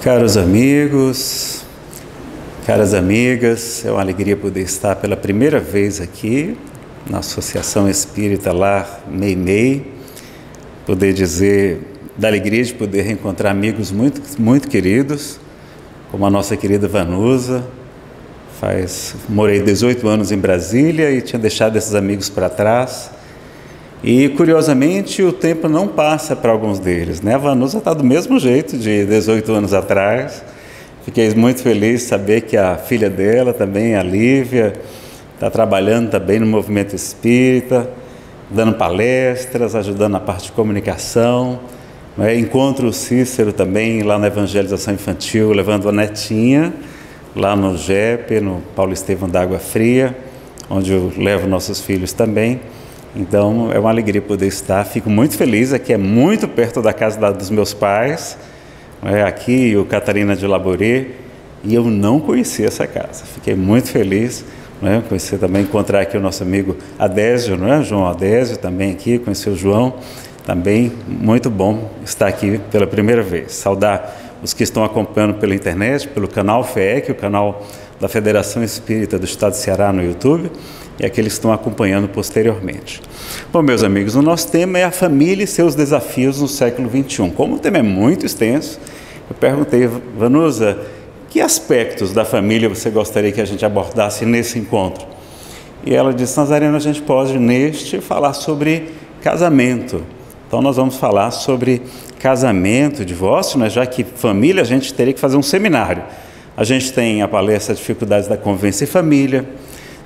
Caros amigos, caras amigas, é uma alegria poder estar pela primeira vez aqui na Associação Espírita Lar Meimei, poder dizer da alegria de poder reencontrar amigos muito queridos, como a nossa querida Vanusa. Morei 18 anos em Brasília e tinha deixado esses amigos para trás. E, curiosamente, o tempo não passa para alguns deles, né? A Vanusa está do mesmo jeito de 18 anos atrás. Fiquei muito feliz de saber que a filha dela também, a Lívia, está trabalhando também no movimento espírita, dando palestras, ajudando na parte de comunicação. Encontro o Cícero também lá na evangelização infantil, levando a netinha lá no GEP, no Paulo Estevão da Água Fria, onde eu levo nossos filhos também. Então, é uma alegria poder estar. Fico muito feliz, aqui é muito perto da casa dos meus pais, aqui o Catarina de Laborê, e eu não conhecia essa casa. Fiquei muito feliz, conhecer também, encontrar aqui o nosso amigo Adésio, João Adésio também aqui, conhecer o João, também muito bom estar aqui pela primeira vez. Saudar os que estão acompanhando pela internet, pelo canal FEEC, o canal da Federação Espírita do Estado do Ceará no YouTube, e aqueles que estão acompanhando posteriormente. Bom, meus amigos, o nosso tema é a família e seus desafios no século XXI. Como o tema é muito extenso, eu perguntei, Vanusa, que aspectos da família você gostaria que a gente abordasse nesse encontro? E ela disse, Nazareno, a gente pode neste falar sobre casamento. Então nós vamos falar sobre casamento, divórcio, né? Já que família a gente teria que fazer um seminário. A gente tem a palestra Dificuldades da Convivência em Família,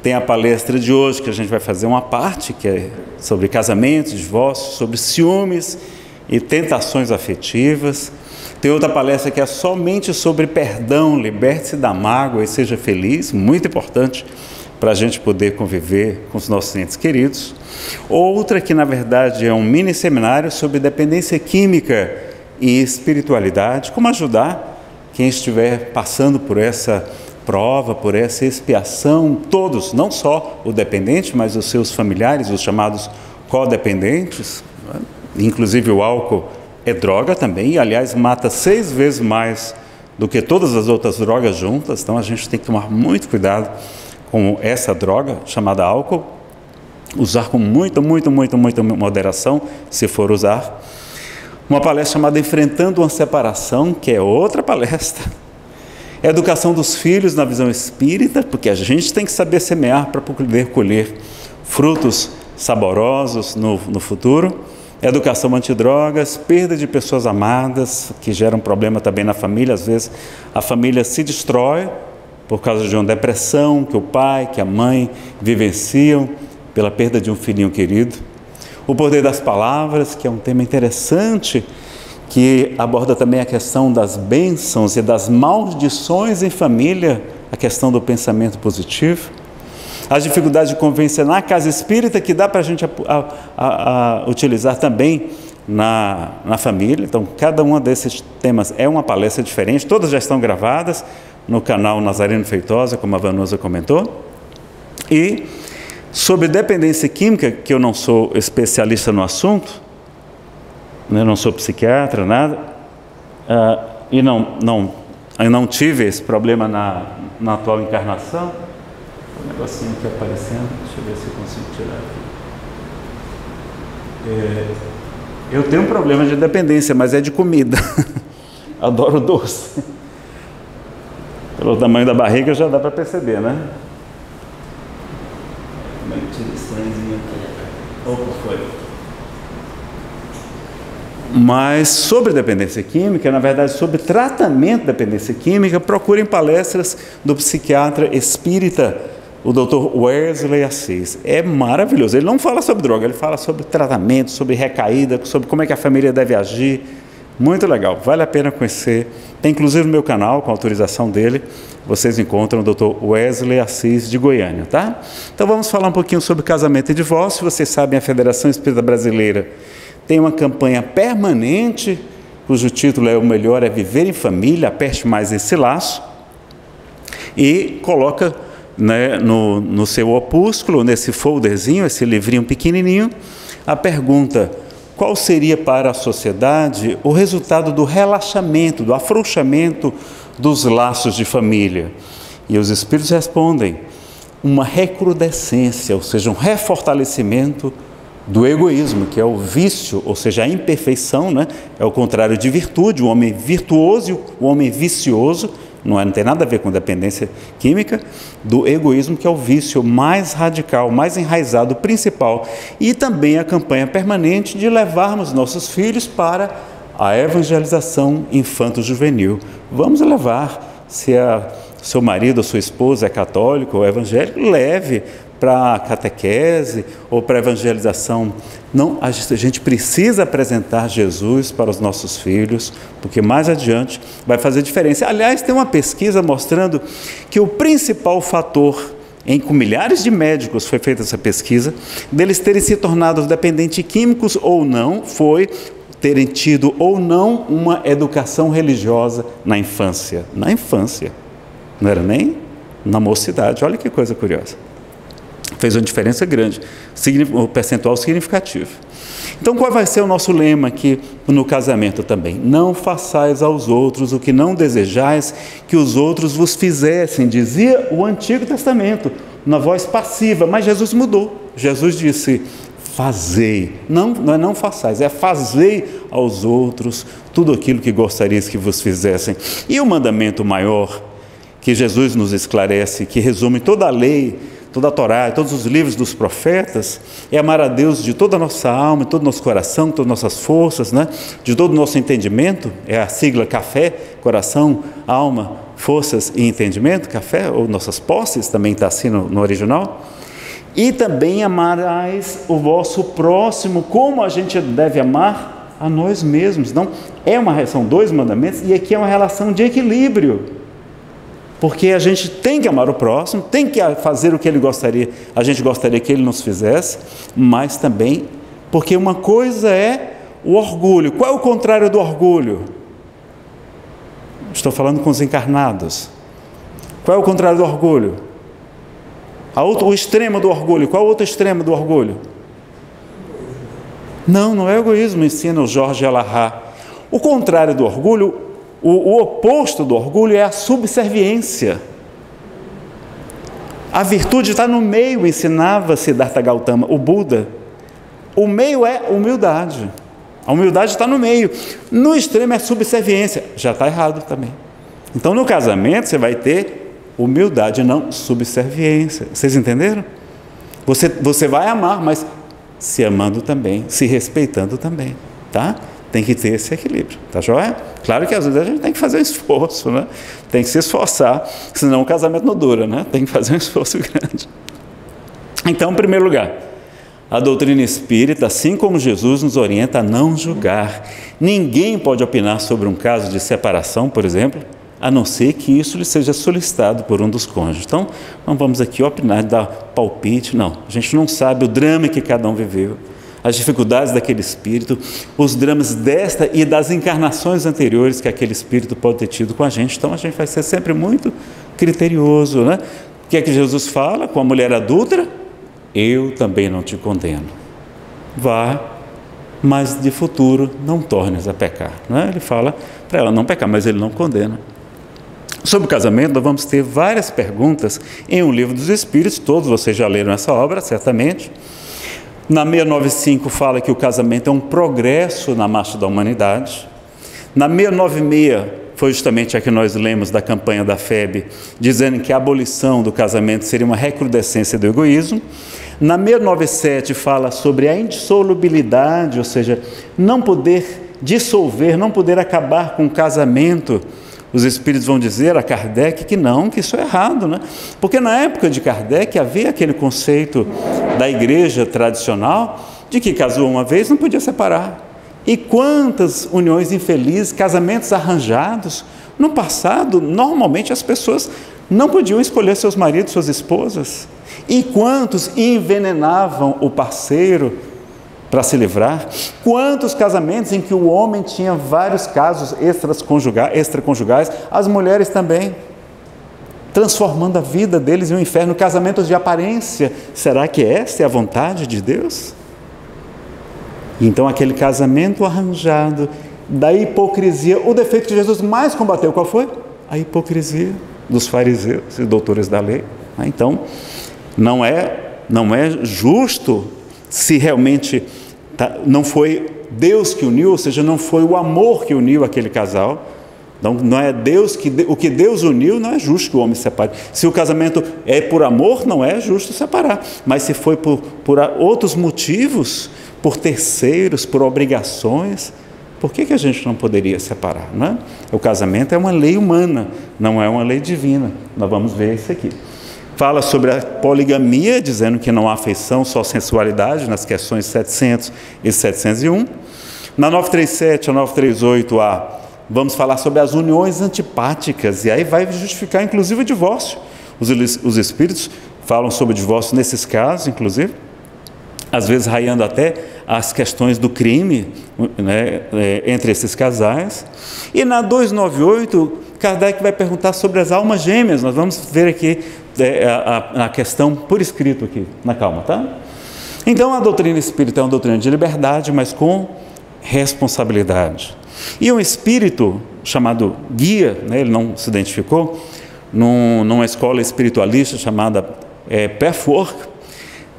tem a palestra de hoje, que a gente vai fazer uma parte, que é sobre casamento, divórcio, sobre ciúmes e tentações afetivas. Tem outra palestra que é somente sobre perdão, liberte-se da mágoa e seja feliz, muito importante para a gente poder conviver com os nossos entes queridos. Outra que, na verdade, é um mini seminário sobre dependência química e espiritualidade, como ajudar quem estiver passando por essa prova, por essa expiação, todos, não só o dependente, mas os seus familiares, os chamados codependentes, inclusive o álcool é droga também, e aliás mata 6 vezes mais do que todas as outras drogas juntas, então a gente tem que tomar muito cuidado com essa droga chamada álcool, usar com muita moderação, se for usar. Uma palestra chamada Enfrentando uma Separação, que é outra palestra. Educação dos filhos na visão espírita, porque a gente tem que saber semear para poder colher frutos saborosos no futuro. Educação antidrogas, perda de pessoas amadas, que geram problema também na família. Às vezes a família se destrói por causa de uma depressão que o pai, que a mãe vivenciam pela perda de um filhinho querido. O poder das palavras, que é um tema interessante, que aborda também a questão das bênçãos e das maldições em família, a questão do pensamento positivo. As dificuldades de convivência na casa espírita, que dá para a gente utilizar também na família. Então, cada um desses temas é uma palestra diferente, todas já estão gravadas no canal Nazareno Feitosa, como a Vanusa comentou. E sobre dependência química, que eu não sou especialista no assunto, eu não sou psiquiatra, nada, e eu não tive esse problema na atual encarnação. Um negocinho aqui aparecendo, deixa eu ver se eu consigo tirar aqui. Eu tenho um problema de dependência, mas é de comida. Adoro doce. Pelo tamanho da barriga já dá para perceber, né? Como é que tira esse tremzinho aqui? Opa, foi. Mas sobre dependência química, na verdade sobre tratamento da dependência química, procurem palestras do psiquiatra espírita, o Dr. Wesley Assis. É maravilhoso, ele não fala sobre droga, ele fala sobre tratamento, sobre recaída, sobre como é que a família deve agir. Muito legal, vale a pena conhecer. Tem inclusive no meu canal, com a autorização dele, vocês encontram o Dr. Wesley Assis de Goiânia, tá? Então vamos falar um pouquinho sobre casamento e divórcio. Vocês sabem, a Federação Espírita Brasileira tem uma campanha permanente, cujo título é O Melhor é Viver em Família, aperte mais esse laço, e coloca, né, no seu opúsculo, nesse folderzinho, esse livrinho pequenininho, a pergunta: qual seria para a sociedade o resultado do relaxamento, do afrouxamento dos laços de família? E os Espíritos respondem: uma recrudescência, ou seja, um refortalecimento do egoísmo, que é o vício, ou seja, a imperfeição, né? É o contrário de virtude, o homem virtuoso e o homem vicioso, não tem nada a ver com dependência química, do egoísmo, que é o vício mais radical, mais enraizado, principal. E também a campanha permanente de levarmos nossos filhos para a evangelização infanto-juvenil. Vamos levar, se seu marido ou sua esposa é católico ou evangélico, leve para a catequese ou para a evangelização. Não, a gente precisa apresentar Jesus para os nossos filhos, porque mais adiante vai fazer diferença. Aliás, tem uma pesquisa mostrando que o principal fator, com milhares de médicos foi feita essa pesquisa, deles terem se tornado dependentes químicos ou não, foi terem tido ou não uma educação religiosa na infância. Na infância, não era nem na mocidade. Olha que coisa curiosa. Fez uma diferença grande, um percentual significativo. Então, qual vai ser o nosso lema aqui no casamento também? Não façais aos outros o que não desejais que os outros vos fizessem, dizia o Antigo Testamento, na voz passiva, mas Jesus mudou. Jesus disse: fazei, não é não façais, é fazei aos outros tudo aquilo que gostarias que vos fizessem. E o mandamento maior que Jesus nos esclarece, que resume toda a lei, toda a Torá, todos os livros dos profetas, é amar a Deus de toda a nossa alma, de todo o nosso coração, de todas as nossas forças, né? De todo o nosso entendimento, é a sigla CAFÉ, coração, alma, forças e entendimento, CAFÉ, ou nossas posses, também está assim no original. E também amarás o vosso próximo, como a gente deve amar a nós mesmos. Então, são 2 mandamentos, e aqui é uma relação de equilíbrio. Porque a gente tem que amar o próximo, tem que fazer o que a gente gostaria que ele nos fizesse, mas também porque uma coisa é o orgulho. Qual é o contrário do orgulho? Estou falando com os encarnados. Qual é o contrário do orgulho? O extremo do orgulho. Qual é o outro extremo do orgulho? Não é egoísmo, ensina o Jorge Alahá. O contrário do orgulho, o oposto do orgulho é a subserviência. A virtude está no meio, ensinava Siddhartha Gautama, o Buda. O meio é humildade. A humildade está no meio. No extremo é subserviência. Já está errado também. Então, no casamento, você vai ter humildade, não subserviência. Vocês entenderam? Você vai amar, mas se amando também, se respeitando também, tá? Tem que ter esse equilíbrio, tá joia? Claro que às vezes a gente tem que fazer um esforço, né? Tem que se esforçar, senão o casamento não dura, né? Tem que fazer um esforço grande. Então, em primeiro lugar, a doutrina espírita, assim como Jesus, nos orienta a não julgar. Ninguém pode opinar sobre um caso de separação, por exemplo, a não ser que isso lhe seja solicitado por um dos cônjuges. Então, não vamos aqui opinar, dar palpite, não. A gente não sabe o drama que cada um viveu, as dificuldades daquele espírito, os dramas desta e das encarnações anteriores que aquele espírito pode ter tido com a gente. Então, a gente vai ser sempre muito criterioso, né? O que é que Jesus fala com a mulher adúltera? Eu também não te condeno. Vá, mas de futuro não tornes a pecar, né? Ele fala para ela não pecar, mas ele não condena. Sobre o casamento, nós vamos ter várias perguntas em O Livro dos Espíritos. Todos vocês já leram essa obra, certamente. Na 695 fala que o casamento é um progresso na marcha da humanidade. Na 696 foi justamente a que nós lemos da campanha da FEB, dizendo que a abolição do casamento seria uma recrudescência do egoísmo. Na 697 fala sobre a indissolubilidade, ou seja, não poder dissolver, não poder acabar com o casamento. Os espíritos vão dizer a Kardec que não, que isso é errado, né? Porque na época de Kardec havia aquele conceito da igreja tradicional de que casou uma vez não podia separar. E quantas uniões infelizes, casamentos arranjados. No passado, normalmente as pessoas não podiam escolher seus maridos, suas esposas. E quantos envenenavam o parceiro para se livrar? Quantos casamentos em que o homem tinha vários casos extraconjugais, as mulheres também, transformando a vida deles em um inferno, casamentos de aparência. Será que essa é a vontade de Deus? Então aquele casamento arranjado, da hipocrisia, o defeito que Jesus mais combateu, qual foi? A hipocrisia dos fariseus e doutores da lei. Então, não é justo se realmente não foi Deus que uniu, ou seja, não foi o amor que uniu aquele casal. Então, não é Deus o que Deus uniu, não é justo que o homem separe. Se o casamento é por amor, não é justo separar. Mas se foi por outros motivos, por terceiros, por obrigações, por que a gente não poderia separar, não é? O casamento é uma lei humana, não é uma lei divina. Nós vamos ver isso aqui. Fala sobre a poligamia, dizendo que não há afeição, só sensualidade, nas questões 700 e 701. Na 937 a 938a, vamos falar sobre as uniões antipáticas, e aí vai justificar inclusive o divórcio. Os espíritos falam sobre o divórcio nesses casos, inclusive, às vezes raiando até as questões do crime, né, entre esses casais. E na 298, Kardec vai perguntar sobre as almas gêmeas. Nós vamos ver aqui a questão por escrito aqui, na calma, tá? Então a doutrina espírita é uma doutrina de liberdade, mas com responsabilidade. E um espírito chamado guia, né, ele não se identificou, numa escola espiritualista chamada Pathwork,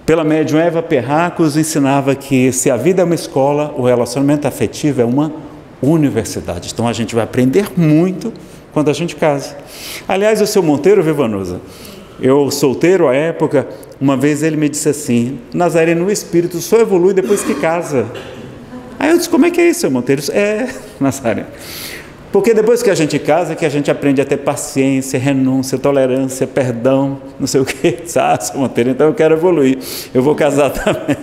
pela médium Eva Perracos, ensinava que se a vida é uma escola, o relacionamento afetivo é uma universidade. Então a gente vai aprender muito quando a gente casa. Aliás, o seu Monteiro, Vivanusa, eu solteiro à época, uma vez ele me disse assim: Nazareno, o espírito só evolui depois que casa. Aí eu disse: como é que é isso, seu Monteiro? Nazareno, porque depois que a gente casa, que a gente aprende a ter paciência, renúncia, tolerância, perdão, não sei o que. Ah, seu Monteiro, então eu quero evoluir, eu vou casar também.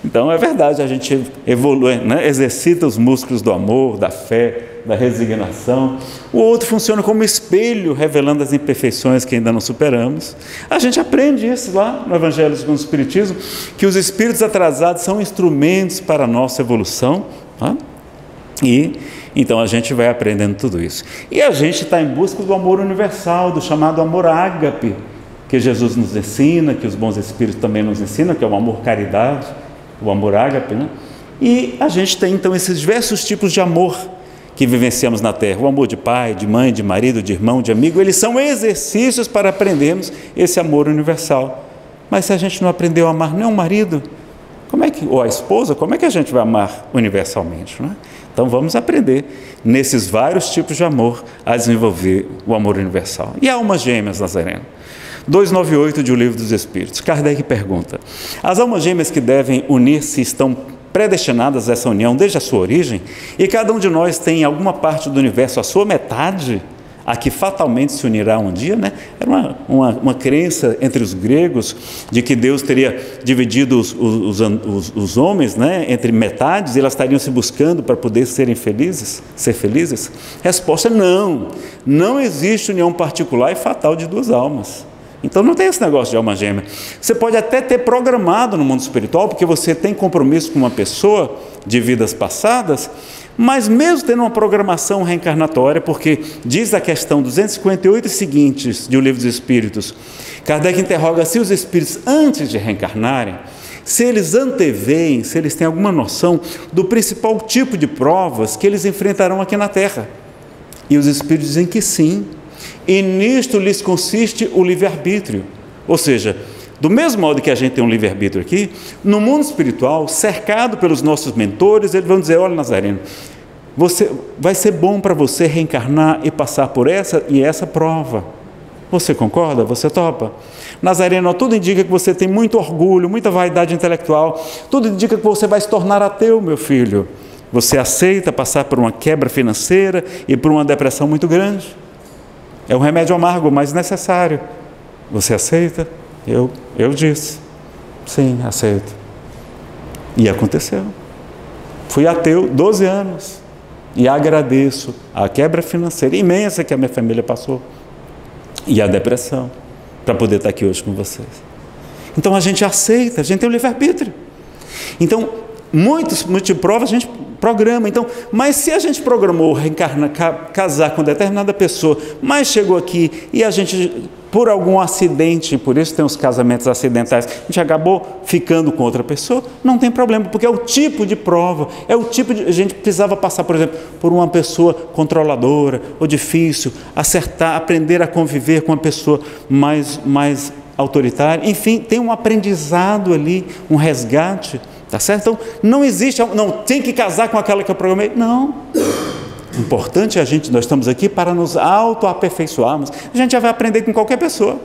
Então é verdade, a gente evolui, né? Exercita os músculos do amor, da fé, da resignação. O outro funciona como espelho, revelando as imperfeições que ainda não superamos. A gente aprende isso lá no Evangelho segundo o Espiritismo, que os espíritos atrasados são instrumentos para a nossa evolução, tá? E então a gente vai aprendendo tudo isso. E a gente está em busca do amor universal, do chamado amor ágape, que Jesus nos ensina, que os bons espíritos também nos ensinam, que é o amor caridade, o amor ágape, né? E a gente tem então esses diversos tipos de amor que vivenciamos na Terra. O amor de pai, de mãe, de marido, de irmão, de amigo, eles são exercícios para aprendermos esse amor universal. Mas se a gente não aprendeu a amar nem o marido, ou a esposa, como é que a gente vai amar universalmente, não é? Então vamos aprender nesses vários tipos de amor a desenvolver o amor universal. E almas gêmeas, Nazareno? 298 de O Livro dos Espíritos. Kardec pergunta: as almas gêmeas que devem unir-se estão predestinadas a essa união desde a sua origem? E cada um de nós tem em alguma parte do universo a sua metade, a que fatalmente se unirá um dia, né? Era uma crença entre os gregos de que Deus teria dividido os homens, né, entre metades, e elas estariam se buscando para poder ser felizes. Resposta: não existe união particular e fatal de duas almas. Então não tem esse negócio de alma gêmea. Você pode até ter programado no mundo espiritual, porque você tem compromisso com uma pessoa de vidas passadas, mas mesmo tendo uma programação reencarnatória, porque diz a questão 258 e seguintes de O Livro dos Espíritos, Kardec interroga se os espíritos, antes de reencarnarem, se eles anteveem, se eles têm alguma noção do principal tipo de provas que eles enfrentarão aqui na Terra. E os espíritos dizem que sim, e nisto lhes consiste o livre-arbítrio. Ou seja, do mesmo modo que a gente tem um livre-arbítrio aqui, no mundo espiritual, cercado pelos nossos mentores, eles vão dizer: olha, Nazareno, vai ser bom para você reencarnar e passar por essa e essa prova. Você concorda? Você topa? Nazareno, tudo indica que você tem muito orgulho, muita vaidade intelectual, tudo indica que você vai se tornar ateu, meu filho. Você aceita passar por uma quebra financeira e por uma depressão muito grande? É um remédio amargo, mas necessário. Você aceita? Eu disse: sim, aceito. E aconteceu. Fui ateu 12 anos e agradeço a quebra financeira imensa que a minha família passou e a depressão, para poder estar aqui hoje com vocês. Então a gente aceita, a gente tem o livre-arbítrio. Então, muitos de provas a gente programa. Então, mas se a gente programou casar com determinada pessoa, mas chegou aqui e a gente por algum acidente, por isso tem os casamentos acidentais, a gente acabou ficando com outra pessoa, não tem problema, porque é o tipo de prova, é o tipo de... A gente precisava passar, por exemplo, por uma pessoa controladora ou difícil, acertar, aprender a conviver com uma pessoa mais autoritária, enfim, tem um aprendizado ali, um resgate, tá certo? Então, não existe, não, tem que casar com aquela que eu programei, não. O importante é nós estamos aqui para nos autoaperfeiçoarmos. A gente já vai aprender com qualquer pessoa.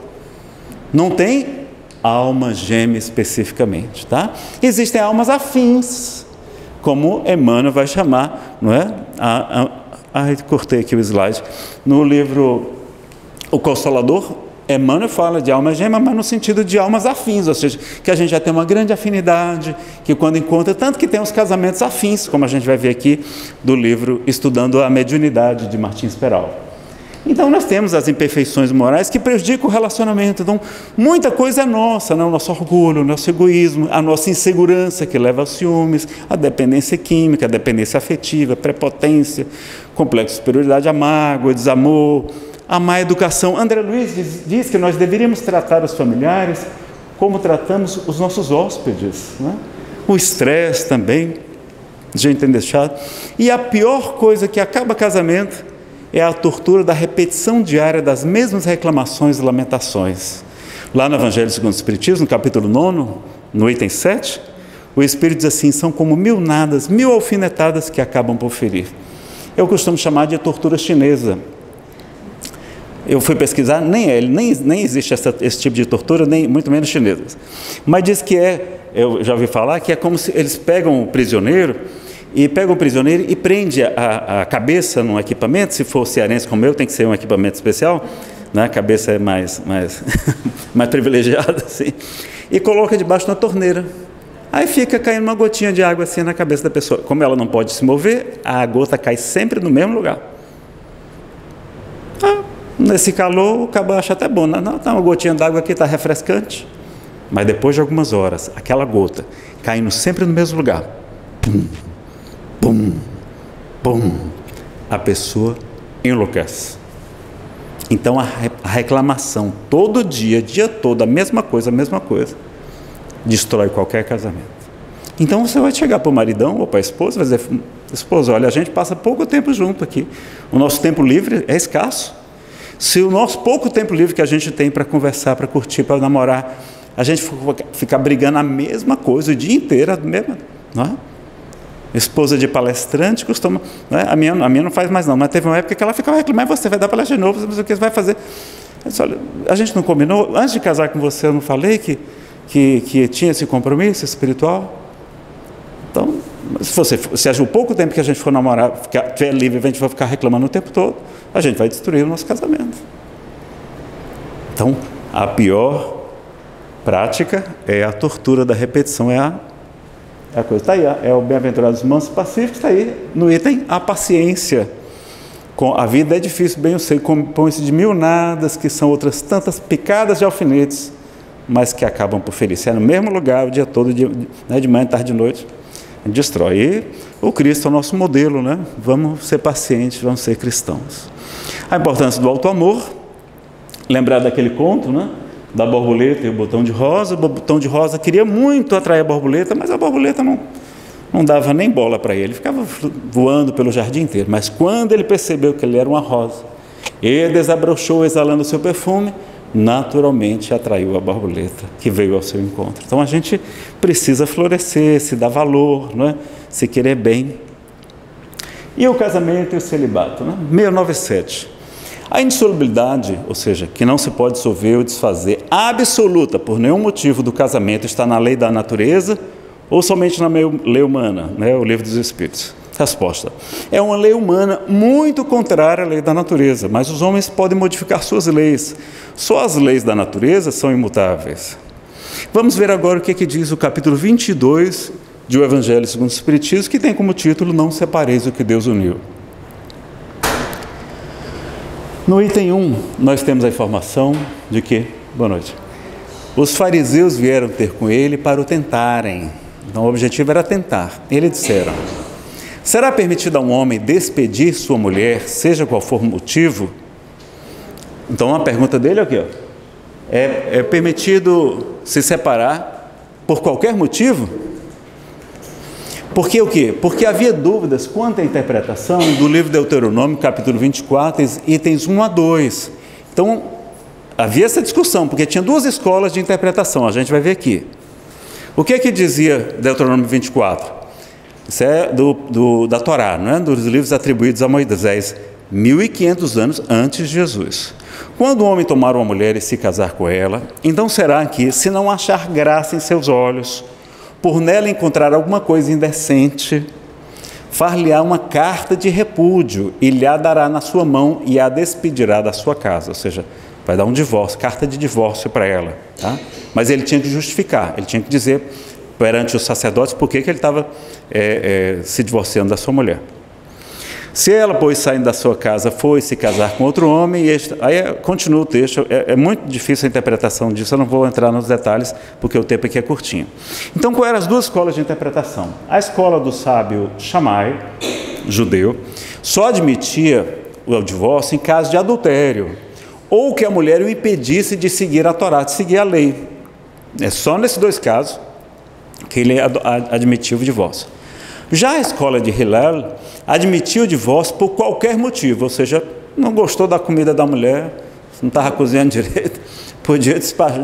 Não tem alma gêmea especificamente, tá? Existem almas afins, como Emmanuel vai chamar, não é? Cortei aqui o slide. No livro O Consolador, Emmanuel fala de alma gêmea, mas no sentido de almas afins, ou seja, que a gente já tem uma grande afinidade, que quando encontra, tanto que tem os casamentos afins, como a gente vai ver aqui do livro Estudando a Mediunidade, de Martins Peral. Então nós temos as imperfeições morais que prejudicam o relacionamento. Então muita coisa é nossa, né? O nosso orgulho, o nosso egoísmo, a nossa insegurança que leva aos ciúmes, a dependência química, a dependência afetiva, a prepotência, complexo de superioridade, a mágoa, o desamor, a má educação. André Luiz diz que nós deveríamos tratar os familiares como tratamos os nossos hóspedes, né? O estresse também, gente tem deixado. E a pior coisa que acaba casamento é a tortura da repetição diária das mesmas reclamações e lamentações. Lá no Evangelho segundo o Espiritismo, no capítulo 9, no item 7, o Espírito diz assim: são como 1000 nadas, 1000 alfinetadas que acabam por ferir. Eu costumo chamar de tortura chinesa. Eu fui pesquisar, nem existe esse tipo de tortura, nem muito menos chinesa. Mas diz que eu já ouvi falar, que é como se eles pegam o prisioneiro e prende a cabeça num equipamento. Se for cearense como eu, tem que ser um equipamento especial, né? A cabeça é mais privilegiada, assim, e coloca debaixo da torneira. Aí fica caindo uma gotinha de água assim na cabeça da pessoa. Como ela não pode se mover, a gota cai sempre no mesmo lugar. Nesse calor, o cabo acha até bom, não, tá uma gotinha d'água aqui, está refrescante. Mas depois de algumas horas, aquela gota caindo sempre no mesmo lugar, pum, pum, pum, a pessoa enlouquece. Então a reclamação todo dia todo, a mesma coisa, destrói qualquer casamento. Então você vai chegar para o maridão ou para a esposa e vai dizer: esposa, olha, a gente passa pouco tempo junto aqui, o nosso tempo livre é escasso. Se o nosso pouco tempo livre que a gente tem para conversar, para curtir, para namorar, a gente ficar brigando a mesma coisa o dia inteiro, não é? Esposa de palestrante costuma, não é? A minha não faz mais não, mas teve uma época que ela ficava reclamando: você vai dar palestra de novo, não sei o que você vai fazer. Eu disse: olha, a gente não combinou? Antes de casar com você, eu não falei que tinha esse compromisso espiritual? Então, se o pouco tempo que a gente for namorar, tiver livre, a gente vai ficar reclamando o tempo todo, a gente vai destruir o nosso casamento. Então, a pior prática é a tortura da repetição, é a coisa. Está aí, é o Bem-aventurados Mansos Pacíficos, está aí no item a paciência. A vida é difícil, bem eu sei, compõe-se de 1000 nadas, que são outras tantas picadas de alfinetes, mas que acabam por ferir. Se é no mesmo lugar o dia todo, de manhã, tarde, de noite, destrói. E o Cristo é o nosso modelo, né? Vamos ser pacientes, vamos ser cristãos. A importância do auto-amor, lembrar daquele conto, né? Da borboleta e o botão de rosa. O botão de rosa queria muito atrair a borboleta, mas a borboleta não dava nem bola para ele, ficava voando pelo jardim inteiro. Mas quando ele percebeu que ele era uma rosa, ele desabrochou exalando o seu perfume, naturalmente atraiu a borboleta que veio ao seu encontro. Então a gente precisa florescer, se dar valor, não é? Se querer bem. E o casamento e o celibato, né? 697. A indissolubilidade, ou seja, que não se pode dissolver ou desfazer absoluta por nenhum motivo do casamento, está na lei da natureza ou somente na lei humana, né? O Livro dos Espíritos. Resposta: é uma lei humana muito contrária à lei da natureza, mas os homens podem modificar suas leis. Só as leis da natureza são imutáveis. Vamos ver agora o que diz o capítulo 22 de O Evangelho segundo o Espiritismo, que tem como título: Não separeis o que Deus uniu. No item 1, nós temos a informação de que, boa noite, os fariseus vieram ter com ele para o tentarem. Então o objetivo era tentar. Eles disseram: será permitido a um homem despedir sua mulher, seja qual for o motivo? Então a pergunta dele é o quê? é permitido se separar por qualquer motivo? Porque o quê? Porque havia dúvidas quanto à interpretação do livro de Deuteronômio, capítulo 24, itens 1 a 2. Então, havia essa discussão, porque tinha duas escolas de interpretação, a gente vai ver aqui. O que é que dizia Deuteronômio 24? Isso é da Torá, não é? Dos livros atribuídos a Moisés, 1500 anos antes de Jesus. Quando o homem tomar uma mulher e se casar com ela, então será que, se não achar graça em seus olhos, por nela encontrar alguma coisa indecente, far-lhe-á uma carta de repúdio e lhe a dará na sua mão e a despedirá da sua casa. Ou seja, vai dar um divórcio, carta de divórcio para ela. Tá? Mas ele tinha que justificar, ele tinha que dizer perante os sacerdotes por que ele estava se divorciando da sua mulher. Se ela, pois, saindo da sua casa, foi se casar com outro homem, aí continua o texto, é muito difícil a interpretação disso, eu não vou entrar nos detalhes, porque o tempo aqui é curtinho. Então, quais eram as duas escolas de interpretação? A escola do sábio Shammai, judeu, só admitia o divórcio em caso de adultério, ou que a mulher o impedisse de seguir a Torá, de seguir a lei. É só nesses dois casos que ele admitiu o divórcio. Já a escola de Hillel admitiu o divórcio por qualquer motivo, ou seja, não gostou da comida da mulher, não estava cozinhando direito, podia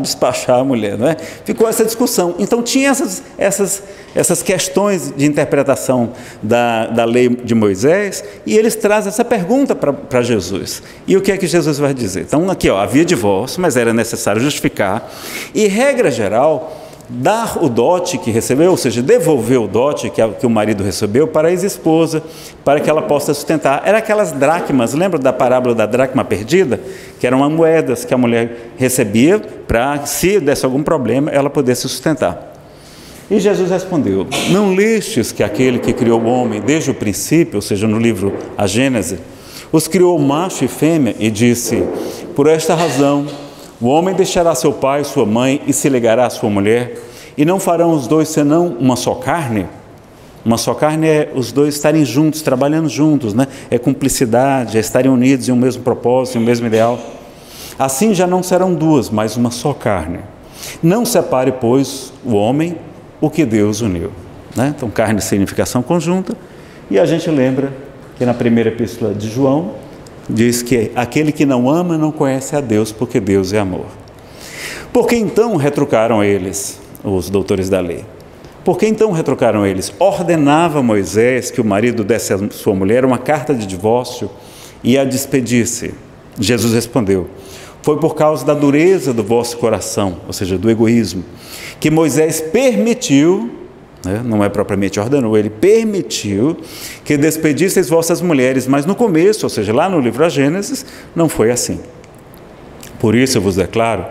despachar a mulher, não é? Ficou essa discussão. Então tinha essas questões de interpretação da lei de Moisés, e eles trazem essa pergunta para Jesus. E o que é que Jesus vai dizer? Então aqui, havia divórcio, mas era necessário justificar, e regra geral, dar o dote que recebeu, ou seja, devolver o dote que o marido recebeu para a ex-esposa, para que ela possa sustentar. Era aquelas dracmas, lembra da parábola da dracma perdida? Que eram moedas que a mulher recebia para, se desse algum problema, ela poder se sustentar. E Jesus respondeu: não lestes que aquele que criou o homem desde o princípio, ou seja, no livro A Gênese, os criou macho e fêmea, e disse: por esta razão, o homem deixará seu pai e sua mãe e se ligará à sua mulher, e não farão os dois senão uma só carne? Uma só carne é os dois estarem juntos, trabalhando juntos, né? É cumplicidade, é estarem unidos em um mesmo propósito, em um mesmo ideal. Assim já não serão duas, mas uma só carne. Não separe, pois, o homem o que Deus uniu. Né? Então, carne significação conjunta, e a gente lembra que na primeira epístola de João, diz que aquele que não ama não conhece a Deus, porque Deus é amor. Por que então retrucaram eles, os doutores da lei? Por que então retrucaram eles? Ordenava Moisés que o marido desse à sua mulher uma carta de divórcio e a despedisse. Jesus respondeu: foi por causa da dureza do vosso coração, ou seja, do egoísmo, que Moisés permitiu, não é propriamente ordenou, ele permitiu que despedisseis vossas mulheres, mas no começo, ou seja, lá no livro A Gênesis, não foi assim. Por isso eu vos declaro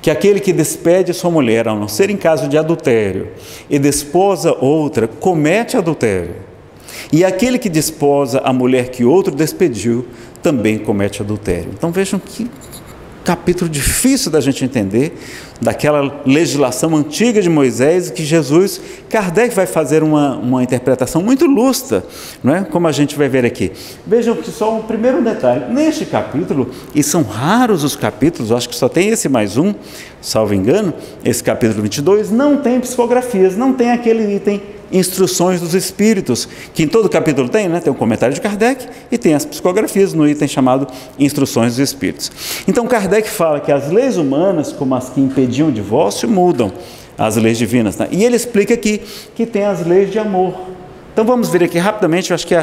que aquele que despede sua mulher, ao não ser em caso de adultério, e desposa outra, comete adultério. E aquele que desposa a mulher que outro despediu, também comete adultério. Então vejam que capítulo difícil da gente entender, daquela legislação antiga de Moisés, que Kardec vai fazer uma interpretação muito lustra, não é? Como a gente vai ver aqui. Vejam que só um primeiro detalhe, neste capítulo, e são raros os capítulos, acho que só tem esse mais um, salvo engano, esse capítulo 22, não tem psicografias, não tem aquele item Instruções dos Espíritos, que em todo capítulo tem, né? Tem um comentário de Kardec e tem as psicografias no item chamado Instruções dos Espíritos. Então Kardec fala que as leis humanas, como as que impediam o divórcio, mudam as leis divinas, né? E ele explica aqui que tem as leis de amor. Então vamos ver aqui rapidamente, eu acho que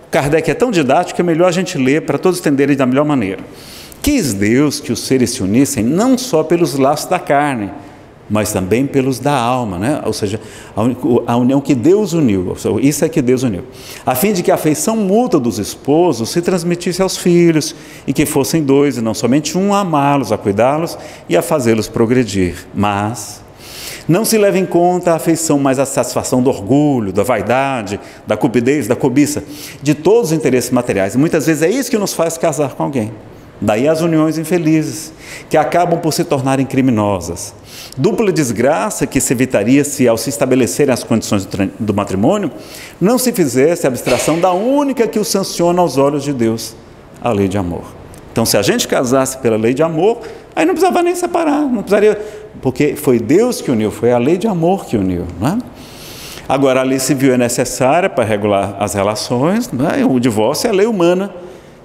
Kardec é tão didático que é melhor a gente ler para todos entenderem da melhor maneira. Quis Deus que os seres se unissem não só pelos laços da carne, mas também pelos da alma, né? Ou seja, a união que Deus uniu, isso é que Deus uniu, a fim de que a afeição mútua dos esposos se transmitisse aos filhos, e que fossem dois, e não somente um, a amá-los, a cuidá-los e a fazê-los progredir. Mas não se leva em conta a afeição, mas a satisfação do orgulho, da vaidade, da cupidez, da cobiça, de todos os interesses materiais. E muitas vezes é isso que nos faz casar com alguém. Daí as uniões infelizes, que acabam por se tornarem criminosas. Dupla desgraça que se evitaria se, ao se estabelecerem as condições do matrimônio, não se fizesse a abstração da única que o sanciona aos olhos de Deus, a lei de amor. Então, se a gente casasse pela lei de amor, Aí não precisava nem separar, não precisaria, porque foi Deus que uniu, foi a lei de amor que uniu, não é? Agora, a lei civil é necessária para regular as relações, não é? O divórcio é a lei humana,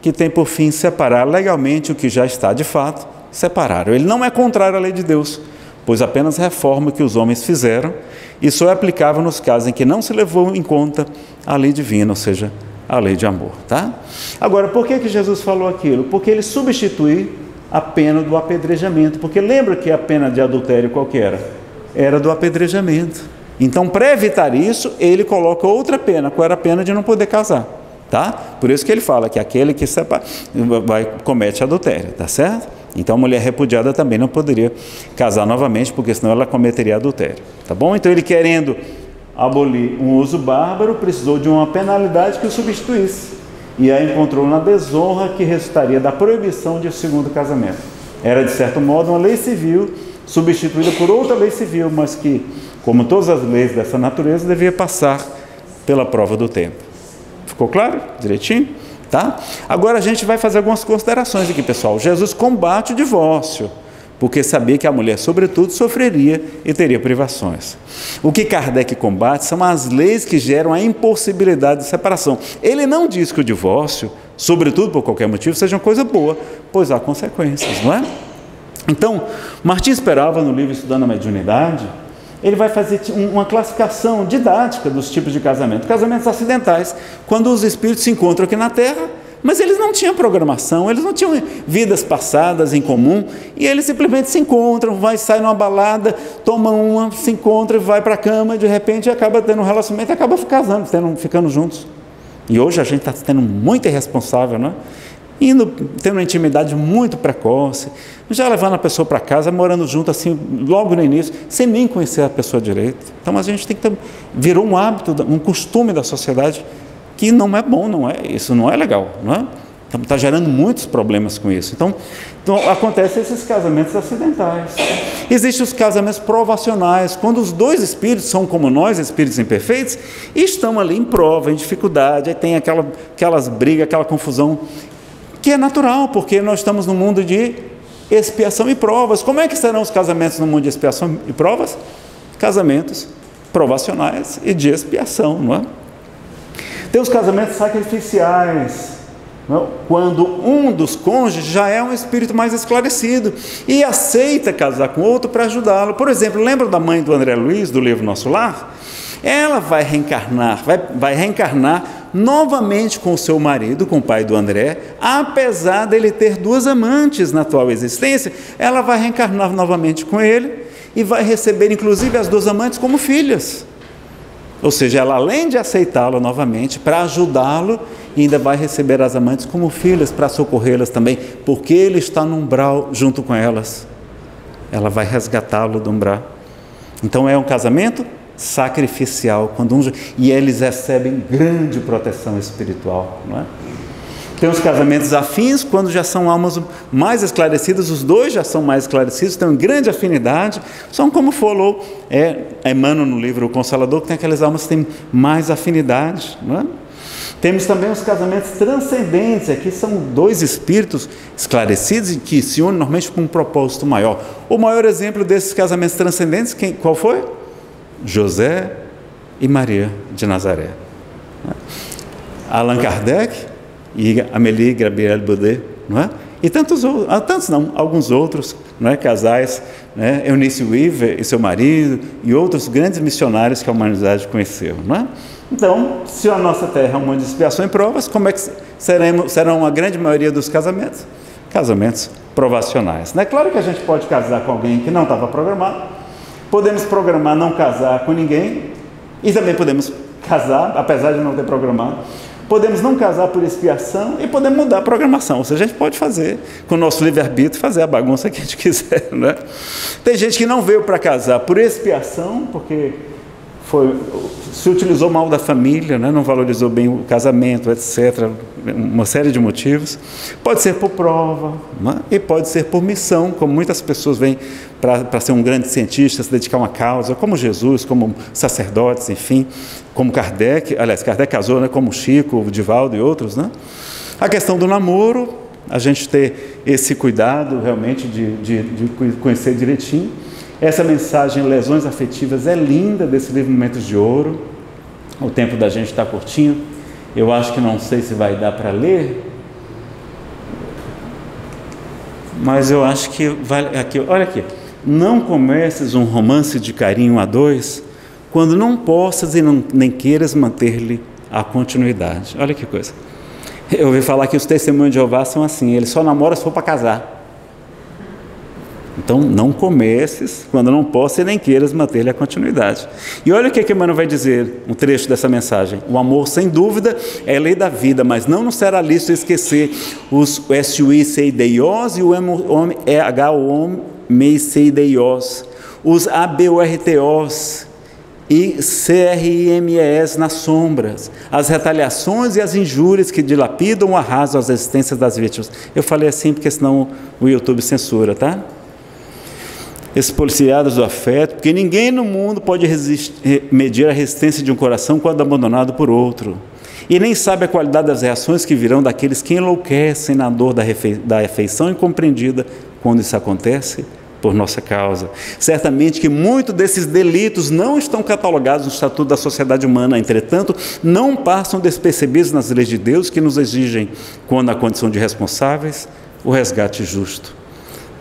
que tem por fim separar legalmente o que já está de fato separado. Ele não é contrário à lei de Deus, pois apenas reforma o que os homens fizeram e só é aplicável nos casos em que não se levou em conta a lei divina, ou seja, a lei de amor, tá? Agora, por que Jesus falou aquilo? Porque ele substitui a pena do apedrejamento, porque lembra que a pena de adultério qual que era? Era do apedrejamento. Então, para evitar isso, ele coloca outra pena, qual era a pena de não poder casar, tá? Por isso que ele fala que aquele que comete adultério, tá certo? Então, a mulher repudiada também não poderia casar novamente, porque senão ela cometeria adultério, tá bom? Então, ele querendo abolir um uso bárbaro, precisou de uma penalidade que o substituísse, e aí encontrou na desonra que resultaria da proibição de um segundo casamento. Era, de certo modo, uma lei civil substituída por outra lei civil, mas que, como todas as leis dessa natureza, devia passar pela prova do tempo. Ficou claro? Direitinho? Tá? Agora a gente vai fazer algumas considerações aqui, pessoal. Jesus combate o divórcio, porque sabia que a mulher, sobretudo, sofreria e teria privações. O que Kardec combate são as leis que geram a impossibilidade de separação. Ele não diz que o divórcio, sobretudo por qualquer motivo, seja uma coisa boa, pois há consequências, não é? Então, Martins Peralva, no livro Estudando a Mediunidade, ele vai fazer uma classificação didática dos tipos de casamento. Casamentos acidentais, quando os espíritos se encontram aqui na Terra, mas eles não tinham programação, eles não tinham vidas passadas em comum, e eles simplesmente se encontram, saem numa balada, tomam uma, se encontram, vai para a cama, e de repente acaba tendo um relacionamento e acaba casando, ficando juntos. E hoje a gente está sendo muito irresponsável, não é? Tendo uma intimidade muito precoce, já levando a pessoa para casa, morando junto assim, logo no início, sem nem conhecer a pessoa direito. Então a gente tem que virou um hábito, um costume da sociedade que não é bom, isso não é legal, não é? Então, está gerando muitos problemas com isso. Então acontecem esses casamentos acidentais. Existem os casamentos provacionais, quando os dois espíritos são como nós, espíritos imperfeitos, e estão ali em prova, em dificuldade, aí tem aquelas brigas, aquela confusão, que é natural, porque nós estamos num mundo de expiação e provas. Como é que serão os casamentos no mundo de expiação e provas? Casamentos provacionais e de expiação, não é? Tem os casamentos sacrificiais, não é? Quando um dos cônjuges já é um espírito mais esclarecido e aceita casar com outro para ajudá-lo. Por exemplo, lembra da mãe do André Luiz, do livro Nosso Lar? Ela vai reencarnar novamente com o seu marido, com o pai do André, apesar dele ter duas amantes na atual existência, ela vai reencarnar novamente com ele e vai receber inclusive as duas amantes como filhas. Ou seja, ela além de aceitá-lo novamente, para ajudá-lo, ainda vai receber as amantes como filhas, para socorrê-las também, porque ele está no umbral junto com elas. Ela vai resgatá-lo do umbral. Então é um casamento sacrificial, e eles recebem grande proteção espiritual, não é? Tem os casamentos afins, quando já são almas mais esclarecidas, os dois já são mais esclarecidos, têm uma grande afinidade, são como falou Emmanuel no livro O Consolador, que tem aquelas almas que têm mais afinidade, não é? Temos também os casamentos transcendentes, aqui são dois espíritos esclarecidos e que se unem normalmente com um propósito maior. O maior exemplo desses casamentos transcendentes, qual foi? José e Maria de Nazaré. Allan Kardec e Amélie Gabrielle Baudet, não é? E alguns outros, não é? Casais, né? Eunice Weaver e seu marido e outros grandes missionários que a humanidade conheceu, não é? Então, se a nossa terra é um mundo de expiação e provas, como é que serão a grande maioria dos casamentos? Casamentos provacionais. É claro que a gente pode casar com alguém que não estava programado, podemos programar não casar com ninguém, e também podemos casar, apesar de não ter programado, podemos não casar por expiação e podemos mudar a programação, ou seja, a gente pode fazer, com o nosso livre-arbítrio, fazer a bagunça que a gente quiser, né? Tem gente que não veio para casar por expiação, porque se utilizou mal da família, né? Não valorizou bem o casamento, etc., uma série de motivos. Pode ser por prova, né? E pode ser por missão, como muitas pessoas vêm para ser um grande cientista, se dedicar a uma causa, como Jesus, como sacerdotes, enfim, como Kardec. Aliás, Kardec casou, né? Como Chico, o Divaldo e outros, né? A questão do namoro, a gente ter esse cuidado realmente de conhecer direitinho. Essa mensagem, Lesões Afetivas, é linda, desse livro Momentos de Ouro. O tempo da gente está curtinho, eu acho que não sei se vai dar para ler, mas eu acho que vale. Aqui, olha aqui: não comeces um romance de carinho a dois quando não possas e nem queiras manter-lhe a continuidade. Olha que coisa. Eu ouvi falar que os testemunhos de Jeová são assim, eles só namoram se for para casar. Então, não comeces quando não possas e nem queiras manter-lhe a continuidade. E olha o que Emmanuel vai dizer, um trecho dessa mensagem: o amor, sem dúvida, é lei da vida, mas não nos será lícito esquecer os SUICIDIOS e o HOMEICIDIOS, os ABORTOs e CRIMES nas sombras, as retaliações e as injúrias que dilapidam ou arrasam as existências das vítimas. Eu falei assim porque senão o YouTube censura, tá? Expoliciados do afeto, porque ninguém no mundo pode medir a resistência de um coração quando abandonado por outro, e nem sabe a qualidade das reações que virão daqueles que enlouquecem na dor da afeição incompreendida quando isso acontece por nossa causa. Certamente que muitos desses delitos não estão catalogados no Estatuto da Sociedade Humana, entretanto, não passam despercebidos nas leis de Deus, que nos exigem, quando na condição de responsáveis, o resgate justo.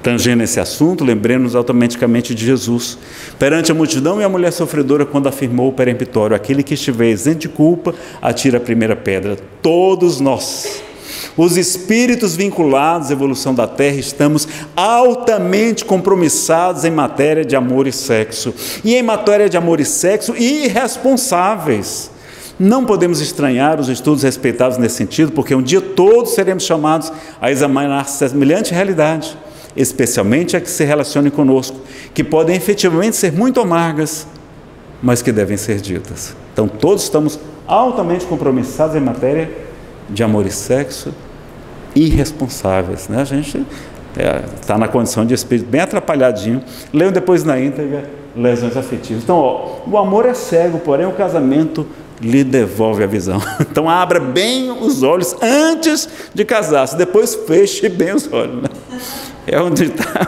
Tangendo esse assunto, lembremos automaticamente de Jesus, perante a multidão e a mulher sofredora, quando afirmou peremptório: aquele que estiver isento de culpa, atira a primeira pedra. Todos nós, os espíritos vinculados à evolução da Terra, estamos altamente compromissados em matéria de amor e sexo. E em matéria de amor e sexo, irresponsáveis. Não podemos estranhar os estudos respeitados nesse sentido, porque um dia todos seremos chamados a examinar semelhante realidade, especialmente a que se relacionem conosco, que podem efetivamente ser muito amargas, mas que devem ser ditas. Então todos estamos altamente compromissados em matéria de amor e sexo, irresponsáveis, né? A gente está na condição de espírito bem atrapalhadinho. Leiam depois na íntegra Lesões Afetivas. Então, o amor é cego, porém o casamento lhe devolve a visão. Então abra bem os olhos antes de casar-se, depois feche bem os olhos, né? É onde está.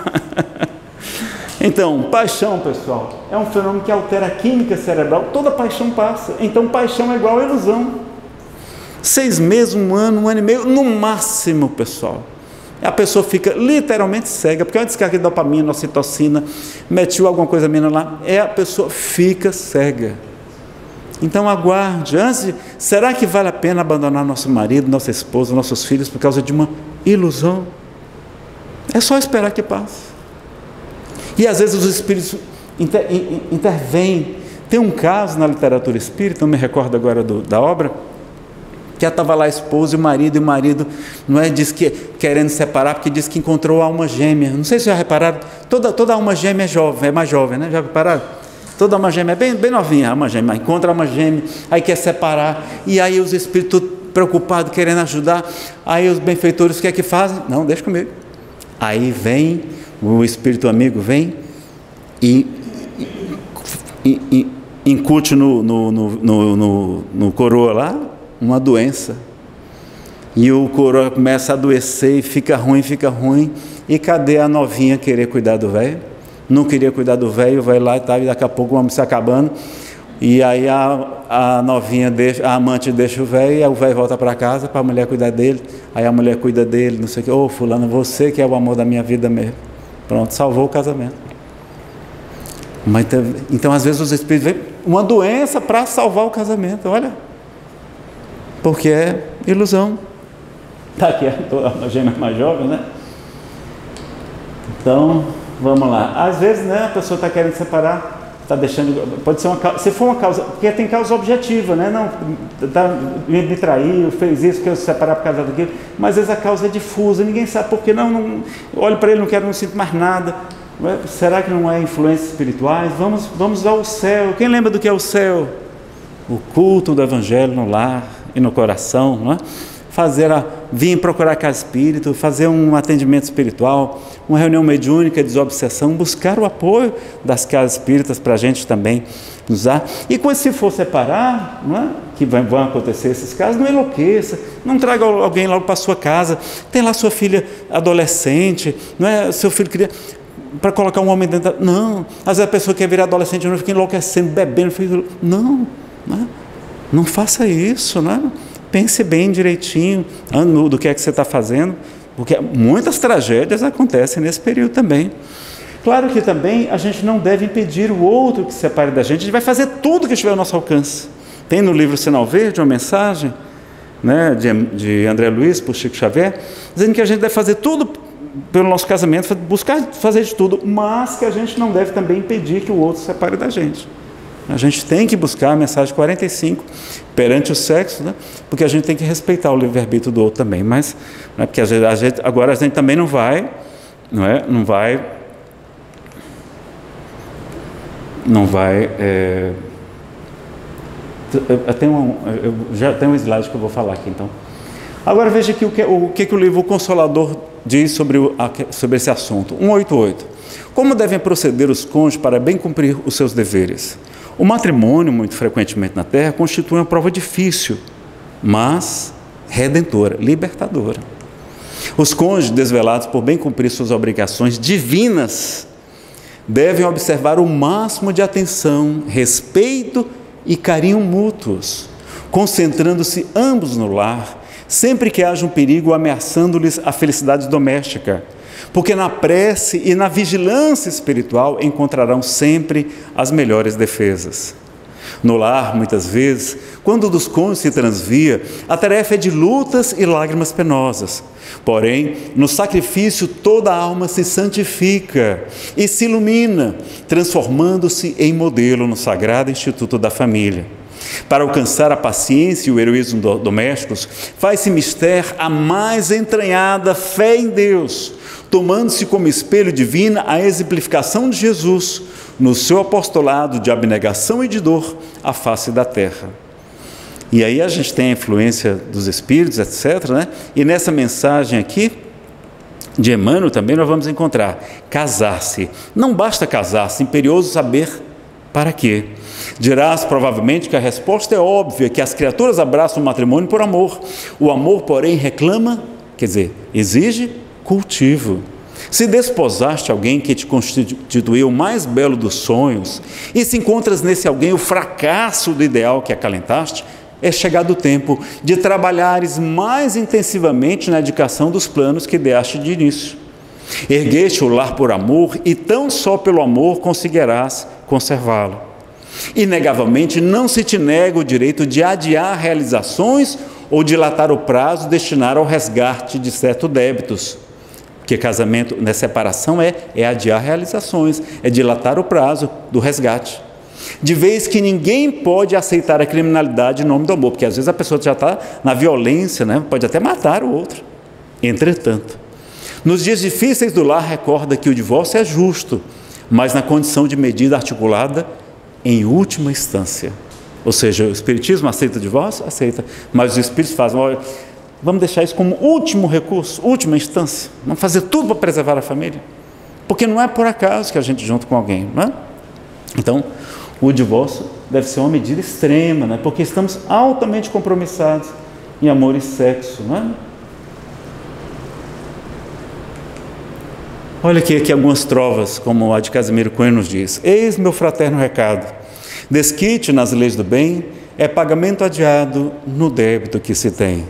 Então, paixão, pessoal, é um fenômeno que altera a química cerebral. Toda paixão passa. Então, paixão é igual a ilusão. 6 meses, 1 ano, 1 ano e meio, no máximo, pessoal. A pessoa fica literalmente cega, porque é uma descarga de dopamina, ocitocina, metiu alguma coisa menos lá, a pessoa fica cega. Então aguarde, será que vale a pena abandonar nosso marido, nossa esposa, nossos filhos por causa de uma ilusão? É só esperar que passe. E às vezes os espíritos intervêm. Tem um caso na literatura espírita, não me recordo agora da obra, que estava lá a esposa e o marido não é, diz que querendo separar, porque diz que encontrou a alma gêmea. Não sei se já repararam, toda alma gêmea é mais jovem, né? Já repararam? Toda alma gêmea é bem novinha, a alma gêmea, encontra a alma gêmea, aí quer separar, e aí os espíritos preocupados, querendo ajudar, aí os benfeitores o que é que fazem? Não, deixa comigo. Aí vem, o espírito amigo vem e incute no coroa lá uma doença, e o coroa começa a adoecer e fica ruim, e cadê a novinha querer cuidar do velho? Não queria cuidar do velho, vai lá e tal, e daqui a pouco o homem se acabando, e aí a novinha a amante deixa o velho, e aí o velho volta para casa para a mulher cuidar dele, aí a mulher cuida dele, não sei o que, ô fulano, você que é o amor da minha vida mesmo. Pronto, salvou o casamento. Mas, então às vezes os espíritos veem uma doença para salvar o casamento, olha, porque é ilusão. Está aqui a gêmea mais jovem, né? Então, vamos lá. Às vezes, né, a pessoa está querendo separar, está deixando, pode ser uma causa, se for uma causa, porque tem causa objetiva, né? Não, me traiu, fez isso, quer se separar por causa daquilo, mas às vezes a causa é difusa, ninguém sabe por que, não olho para ele, não quero, não sinto mais nada. Será que não é influências espirituais? Vamos ao céu. Quem lembra do que é o céu? O culto do Evangelho no lar e no coração, não é? Vir procurar casa espírita, fazer um atendimento espiritual, uma reunião mediúnica de desobsessão, buscar o apoio das casas espíritas para a gente também usar. E quando se for separar, não é? Que vão acontecer esses casos, não enlouqueça, não traga alguém logo para a sua casa, tem lá sua filha adolescente, não é? Seu filho queria, para colocar um homem dentro, não, às vezes a pessoa quer virar adolescente, não fica enlouquecendo, bebendo, não, não faça isso, não é? Pense bem direitinho do que é que você está fazendo, porque muitas tragédias acontecem nesse período também. Claro que também a gente não deve impedir o outro que se separe da gente, a gente vai fazer tudo que estiver ao nosso alcance. Tem no livro Sinal Verde uma mensagem, né, de André Luiz, por Chico Xavier, dizendo que a gente deve fazer tudo pelo nosso casamento, buscar fazer de tudo, mas que a gente não deve também impedir que o outro se separe da gente. A gente tem que buscar a mensagem 45 perante o sexo, né, porque a gente tem que respeitar o livre-arbítrio do outro também, mas né, porque agora a gente também não vai eu já tenho um slide que eu vou falar aqui, então. Agora veja aqui o que o livro Consolador diz sobre esse assunto. 188. Como devem proceder os cônjuges para bem cumprir os seus deveres? O matrimônio, muito frequentemente na Terra, constitui uma prova difícil, mas redentora, libertadora. Os cônjuges desvelados por bem cumprir suas obrigações divinas devem observar o máximo de atenção, respeito e carinho mútuos, concentrando-se ambos no lar, sempre que haja um perigo ameaçando-lhes a felicidade doméstica, porque na prece e na vigilância espiritual encontrarão sempre as melhores defesas. No lar, muitas vezes, quando dos cônjuges se transvia, a tarefa é de lutas e lágrimas penosas. Porém, no sacrifício toda a alma se santifica e se ilumina, transformando-se em modelo no sagrado instituto da família. Para alcançar a paciência e o heroísmo domésticos, faz-se mister a mais entranhada fé em Deus, tomando-se como espelho divino a exemplificação de Jesus no seu apostolado de abnegação e de dor à face da terra. E aí a gente tem a influência dos Espíritos, etc., né? E nessa mensagem aqui, de Emmanuel também nós vamos encontrar casar-se. Não basta casar-se, imperioso saber para quê. Dirás provavelmente que a resposta é óbvia, que as criaturas abraçam o matrimônio por amor. O amor, porém, reclama, quer dizer, exige cultivo. Se desposaste alguém que te constituiu o mais belo dos sonhos, e se encontras nesse alguém o fracasso do ideal que acalentaste, é chegado o tempo de trabalhares mais intensivamente na dedicação dos planos que ideaste de início. Ergueste o lar por amor, e tão só pelo amor conseguirás conservá-lo. Inegavelmente não se te nega o direito de adiar realizações ou dilatar o prazo destinado ao resgate de certos débitos. Porque casamento, na separação, é adiar realizações, é dilatar o prazo do resgate. De vez que ninguém pode aceitar a criminalidade em nome do amor, porque às vezes a pessoa já está na violência, né? Pode até matar o outro. Entretanto, nos dias difíceis do lar, recorda que o divórcio é justo, mas na condição de medida articulada em última instância. Ou seja, o Espiritismo aceita o divórcio? Aceita, mas os Espíritos fazem, olha, vamos deixar isso como último recurso, última instância, vamos fazer tudo para preservar a família, porque não é por acaso que a gente junta com alguém, não é? Então, o divórcio deve ser uma medida extrema, né? Porque estamos altamente compromissados em amor e sexo, não é? Olha aqui algumas trovas, como a de Casimiro Cunha nos diz. Eis meu fraterno recado, desquite nas leis do bem, é pagamento adiado no débito que se tem.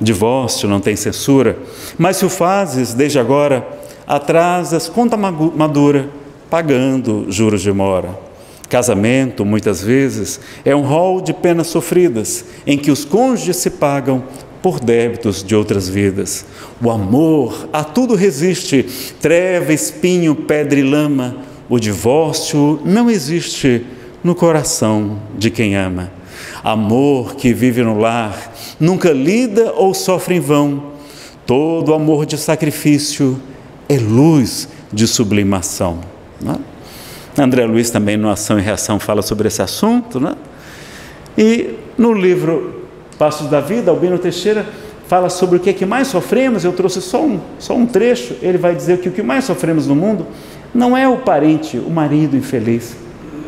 Divórcio não tem censura, mas se o fazes desde agora, atrasas conta madura, pagando juros de mora. Casamento, muitas vezes, é um rol de penas sofridas, em que os cônjuges se pagam por débitos de outras vidas. O amor a tudo resiste, treva, espinho, pedra e lama. O divórcio não existe no coração de quem ama. Amor que vive no lar, nunca lida ou sofre em vão. Todo amor de sacrifício é luz de sublimação. Não é? André Luiz também no Ação e Reação fala sobre esse assunto, né? E no livro Passos da Vida, Albino Teixeira fala sobre o que é que mais sofremos. Eu trouxe só um trecho. Ele vai dizer que o que mais sofremos no mundo não é o parente, o marido infeliz,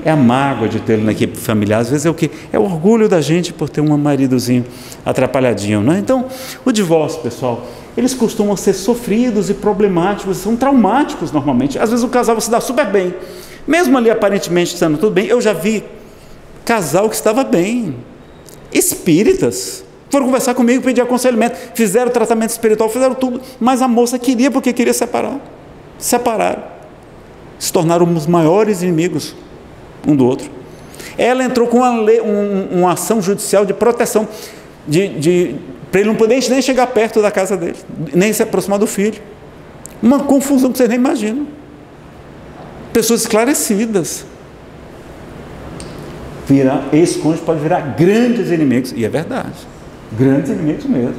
É a mágoa de tê-lo na equipe familiar. Às vezes é o quê? É o orgulho da gente por ter um maridozinho atrapalhadinho, não é? Então, o divórcio, pessoal, eles costumam ser sofridos e problemáticos, são traumáticos normalmente. Às vezes o casal se dá super bem, mesmo ali aparentemente estando tudo bem. Eu já vi casal que estava bem, espíritas, foram conversar comigo, pedir aconselhamento, fizeram tratamento espiritual, fizeram tudo, mas a moça queria porque queria separar. Separaram, se tornaram os maiores inimigos um do outro. Ela entrou com uma ação judicial de proteção, para ele não poder nem chegar perto da casa dele, nem se aproximar do filho. Uma confusão que vocês nem imaginam. Pessoas esclarecidas. Ex-cônjuge pode virar grandes inimigos, e é verdade, grandes inimigos mesmo.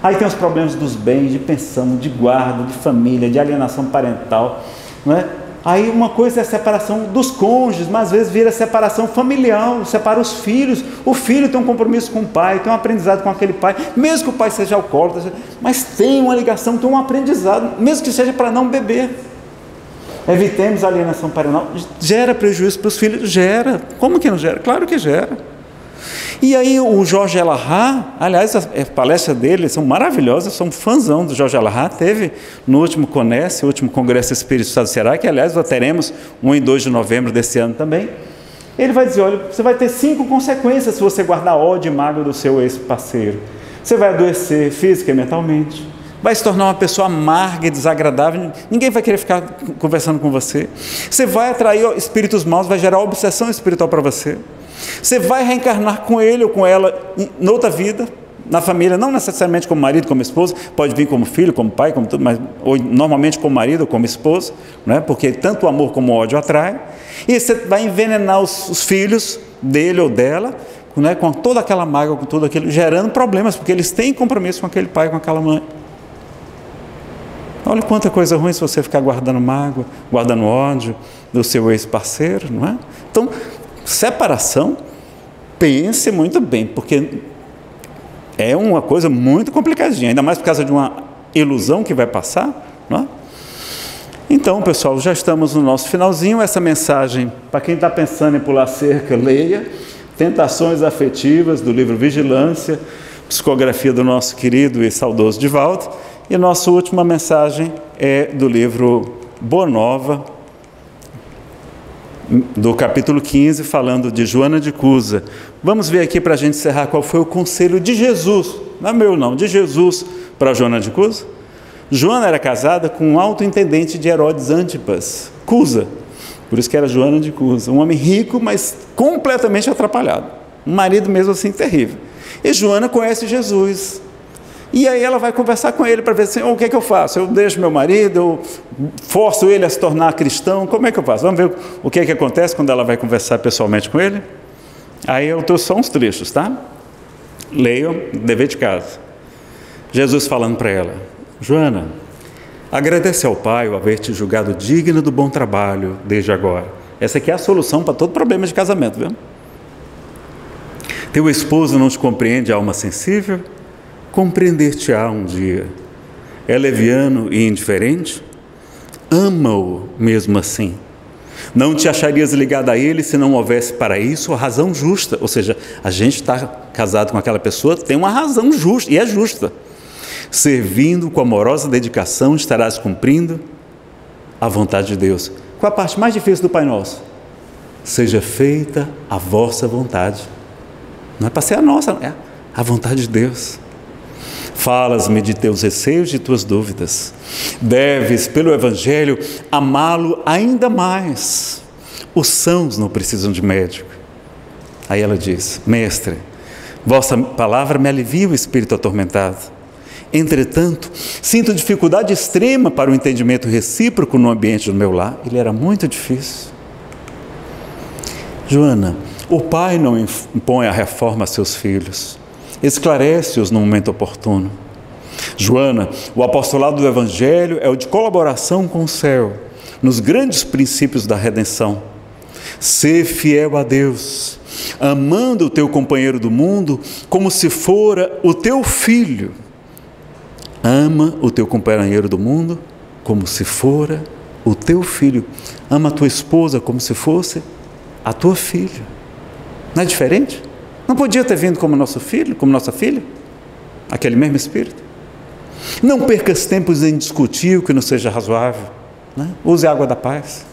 Aí tem os problemas dos bens, de pensão, de guarda, de família, de alienação parental, não é? Aí uma coisa é a separação dos cônjuges, mas às vezes vira separação familiar, separa os filhos. O filho tem um compromisso com o pai, tem um aprendizado com aquele pai, mesmo que o pai seja alcoólatra, mas tem uma ligação, tem um aprendizado, mesmo que seja para não beber. Evitemos a alienação parental. Gera prejuízo para os filhos? Gera. Como que não gera? Claro que gera. E aí o Jorge Elahá, aliás, as palestras dele são maravilhosas, sou um fãzão do Jorge Elahá, teve no último CONES, o último Congresso Espírita do Estado do Ceará, que aliás nós teremos 1 e 2 de novembro desse ano também. Ele vai dizer, olha, você vai ter 5 consequências se você guardar ódio e mágoa do seu ex-parceiro. Você vai adoecer física e mentalmente, vai se tornar uma pessoa amarga e desagradável, ninguém vai querer ficar conversando com você. Você vai atrair espíritos maus, vai gerar obsessão espiritual para você. Você vai reencarnar com ele ou com ela em outra vida, na família, não necessariamente como marido, como esposa, pode vir como filho, como pai, como tudo, mas ou normalmente como marido ou como esposa, não é? Porque tanto o amor como o ódio atrai. E você vai envenenar os filhos dele ou dela, né? Com toda aquela mágoa, com tudo aquilo, gerando problemas, porque eles têm compromisso com aquele pai, com aquela mãe. Olha quanta coisa ruim se você ficar guardando mágoa, guardando ódio do seu ex-parceiro, não é? Então, separação, pense muito bem, porque é uma coisa muito complicadinha, ainda mais por causa de uma ilusão que vai passar, não é? Então, pessoal, já estamos no nosso finalzinho. Essa mensagem, para quem está pensando em pular cerca, leia Tentações Afetivas, do livro Vigilância, psicografia do nosso querido e saudoso Divaldo. E nossa última mensagem é do livro Boa Nova, do capítulo 15, falando de Joana de Cusa. Vamos ver aqui para a gente encerrar qual foi o conselho de Jesus, não é meu não, de Jesus para Joana de Cusa. Joana era casada com um alto-intendente de Herodes Antipas, Cusa, por isso que era Joana de Cusa, um homem rico, mas completamente atrapalhado, um marido mesmo assim terrível. E Joana conhece Jesus, e aí ela vai conversar com ele para ver assim, o que é que eu faço? Eu deixo meu marido, eu forço ele a se tornar cristão, como é que eu faço? Vamos ver o que é que acontece quando ela vai conversar pessoalmente com ele? Aí eu trouxe só uns trechos, tá? Leiam, dever de casa. Jesus falando para ela, Joana, agradece ao Pai o haver te julgado digna do bom trabalho desde agora. Essa aqui é a solução para todo problema de casamento, viu? Teu esposo não te compreende, alma sensível? Compreender-te-á um dia. É leviano e indiferente? Ama-o mesmo assim. Não te acharias ligado a ele se não houvesse para isso a razão justa. Ou seja, a gente está casado com aquela pessoa, tem uma razão justa, e é justa. Servindo com amorosa dedicação, estarás cumprindo a vontade de Deus. Qual a parte mais difícil do Pai Nosso? Seja feita a vossa vontade. Não é para ser a nossa, é a vontade de Deus. Falas-me de teus receios e de tuas dúvidas. Deves, pelo Evangelho, amá-lo ainda mais. Os sãos não precisam de médico. Aí ela diz, mestre, vossa palavra me alivia o espírito atormentado. Entretanto, sinto dificuldade extrema para o entendimento recíproco no ambiente do meu lar. Ele era muito difícil. Joana, o pai não impõe a reforma a seus filhos. Esclarece-os no momento oportuno. Joana, o apostolado do Evangelho é o de colaboração com o céu, nos grandes princípios da redenção. Sê fiel a Deus, amando o teu companheiro do mundo como se fora o teu filho. Ama o teu companheiro do mundo como se fora o teu filho. Ama a tua esposa como se fosse a tua filha. Não é diferente? Não podia ter vindo como nosso filho, como nossa filha? Aquele mesmo Espírito? Não percas tempos em discutir o que não seja razoável, né? Use a água da paz.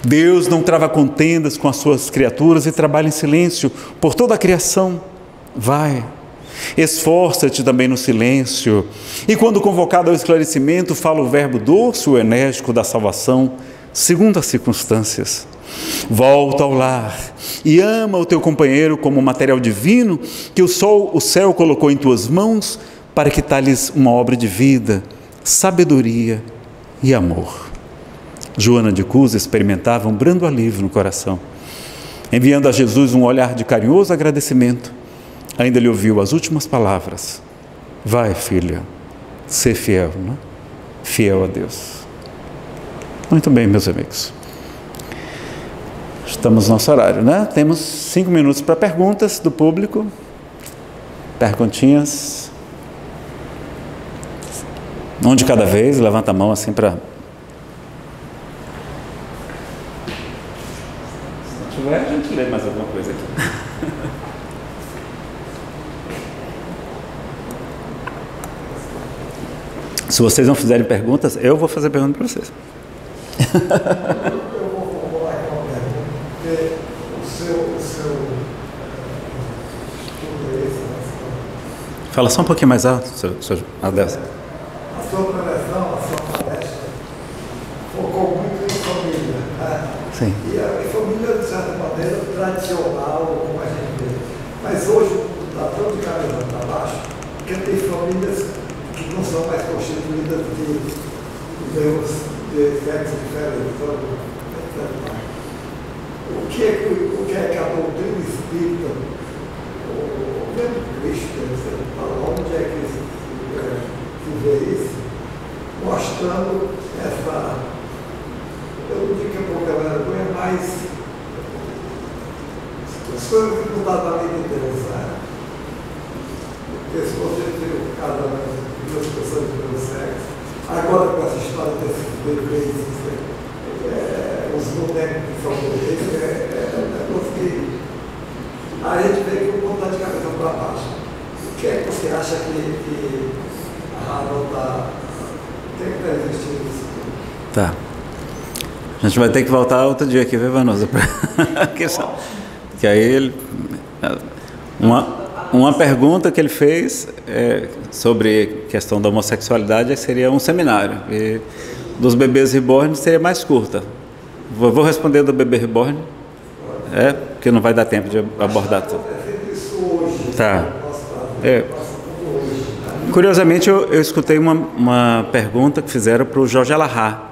Deus não trava contendas com as suas criaturas e trabalha em silêncio por toda a criação. Vai, esforça-te também no silêncio, e quando convocado ao esclarecimento, fala o verbo doce ou enérgico da salvação, segundo as circunstâncias. Volta ao lar e ama o teu companheiro como material divino que o céu colocou em tuas mãos para que talhes uma obra de vida, sabedoria e amor. Joana de Cusa experimentava um brando alívio no coração. Enviando a Jesus um olhar de carinhoso agradecimento, ainda lhe ouviu as últimas palavras: vai, filha, ser fiel, né? Fiel a Deus. Muito bem, meus amigos. Estamos no nosso horário, né? Temos 5 minutos para perguntas do público. Perguntinhas. Um de cada vez, levanta a mão assim para... Se não tiver, a gente lê mais alguma coisa aqui. Se vocês não fizerem perguntas, eu vou fazer pergunta para vocês. Fala só um pouquinho mais alto, seu Adelson. A sua preleção, a sua palestra, focou muito em família, né? Sim. E a família, de certa maneira, tradicional, como a gente vê. Mas hoje o mundo está tão de cabeça para baixo, porque tem famílias que não são mais constituídas de sexo diferente. O que é que a doutrina espírita, o mesmo Cristo, onde é que se vê isso? Mostrando essa, eu não digo que é pouca vergonha, mas as coisas que não dá para vida inteira, sabe? Porque se você tem o casamento de duas pessoas de mesmo sexo, agora com essa história desses bebês, os bonecos que são bebês, a gente vê que o mundo está de cabeça para baixo. O que é que você acha que a razão está... Tem que estar existindo isso? Tá. A gente vai ter que voltar outro dia aqui, viu, Vanusa? Que aí ele... Uma pergunta que ele fez sobre questão da homossexualidade seria um seminário. E dos bebês reborn seria mais curta. Vou responder do bebê reborn. Porque não vai dar tempo de abordar tudo. Tá. Curiosamente, eu escutei uma pergunta que fizeram para o Jorge Alahá.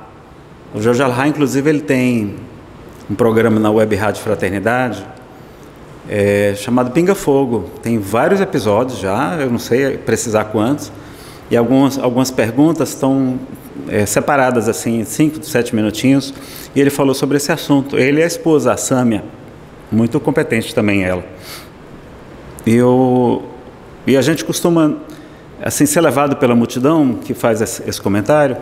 O Jorge Alahá, inclusive, ele tem um programa na Web Rádio Fraternidade chamado Pinga Fogo. Tem vários episódios já, eu não sei precisar quantos, e algumas perguntas estão separadas assim, 5, 7 minutinhos, e ele falou sobre esse assunto. Ele e a esposa, a Sâmia, muito competente também ela. E a gente costuma assim, ser levado pela multidão que faz esse comentário,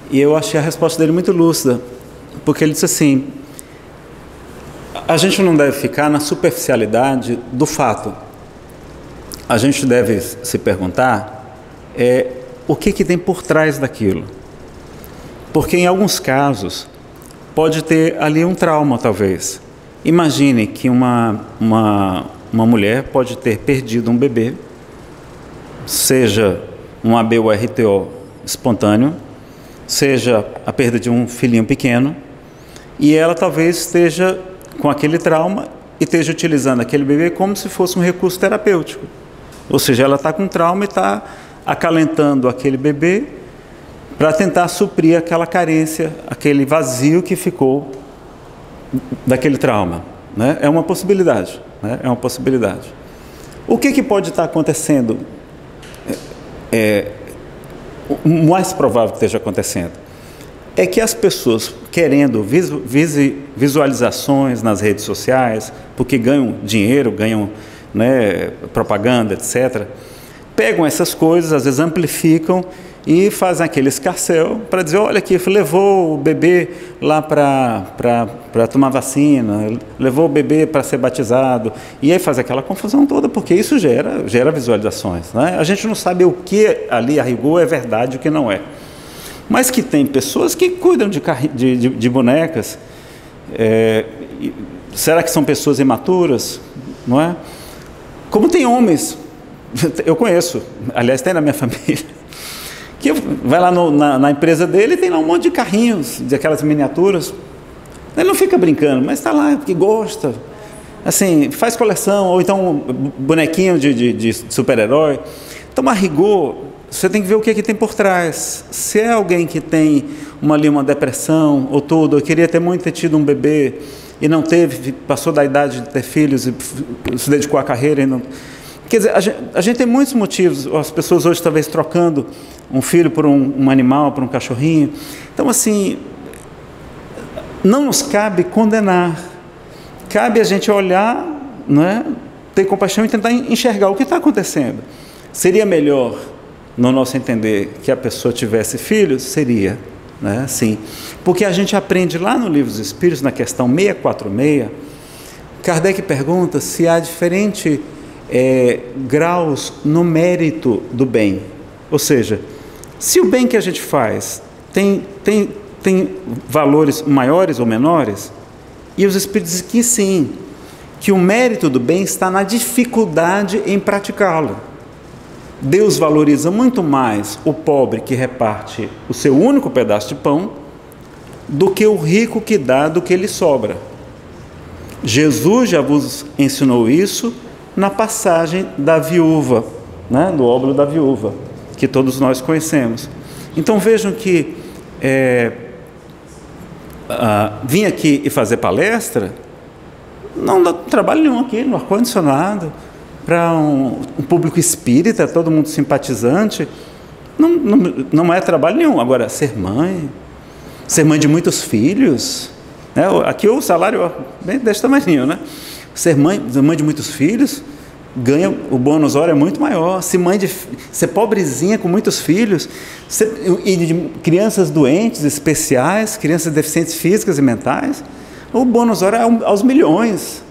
e eu achei a resposta dele muito lúcida, porque ele disse assim: a gente não deve ficar na superficialidade do fato. A gente deve se perguntar o que tem por trás daquilo. Porque em alguns casos pode ter ali um trauma, talvez. Imagine que uma mulher pode ter perdido um bebê, seja um AB ou RTO espontâneo, seja a perda de um filhinho pequeno, e ela talvez esteja com aquele trauma e esteja utilizando aquele bebê como se fosse um recurso terapêutico. Ou seja, ela está com trauma e está acalentando aquele bebê para tentar suprir aquela carência, aquele vazio que ficou daquele trauma, né? É uma possibilidade, né? É uma possibilidade. O que pode estar acontecendo? O mais provável que esteja acontecendo é que as pessoas, querendo visualizações nas redes sociais, porque ganham dinheiro, ganham, né, propaganda, etc., pegam essas coisas, às vezes amplificam e fazem aquele escarcéu para dizer, olha aqui, levou o bebê lá para tomar vacina, levou o bebê para ser batizado, e aí faz aquela confusão toda, porque isso gera visualizações, né? A gente não sabe o que ali a rigor é verdade e o que não é. Mas que tem pessoas que cuidam de bonecas, será que são pessoas imaturas, não é? Como tem homens, eu conheço, aliás tem na minha família, que vai lá na empresa dele e tem lá um monte de carrinhos, de aquelas miniaturas, ele não fica brincando, mas está lá porque gosta, assim, faz coleção, ou então bonequinho de super-herói. Então, a rigor, você tem que ver o que tem por trás. Se é alguém que tem uma depressão ou tudo, ou queria muito ter tido um bebê e não teve, passou da idade de ter filhos e se dedicou à carreira e não... Quer dizer, a gente tem muitos motivos, as pessoas hoje talvez trocando um filho por um animal, por um cachorrinho. Então, assim, não nos cabe condenar, cabe a gente olhar, não é? Ter compaixão e tentar enxergar o que está acontecendo. Seria melhor, no nosso entender, que a pessoa tivesse filhos? Seria, né? Sim. Porque a gente aprende lá no Livro dos Espíritos, na questão 646, Kardec pergunta se há diferente graus no mérito do bem. Ou seja, se o bem que a gente faz tem valores maiores ou menores, e os Espíritos dizem que sim, que o mérito do bem está na dificuldade em praticá-lo. Deus valoriza muito mais o pobre que reparte o seu único pedaço de pão do que o rico que dá do que lhe sobra. Jesus já vos ensinou isso na passagem da viúva, né, do óbolo da viúva, que todos nós conhecemos. Então vejam que vir aqui e fazer palestra não dá trabalho nenhum aqui no ar-condicionado, para um público espírita, todo mundo simpatizante, não é trabalho nenhum. Agora, ser mãe de muitos filhos, né? Aqui o salário é desse tamanho, né? Ser mãe de muitos filhos, o bônus hora é muito maior. Ser pobrezinha com muitos filhos, e de crianças doentes, especiais, crianças deficientes físicas e mentais, o bônus hora é aos milhões.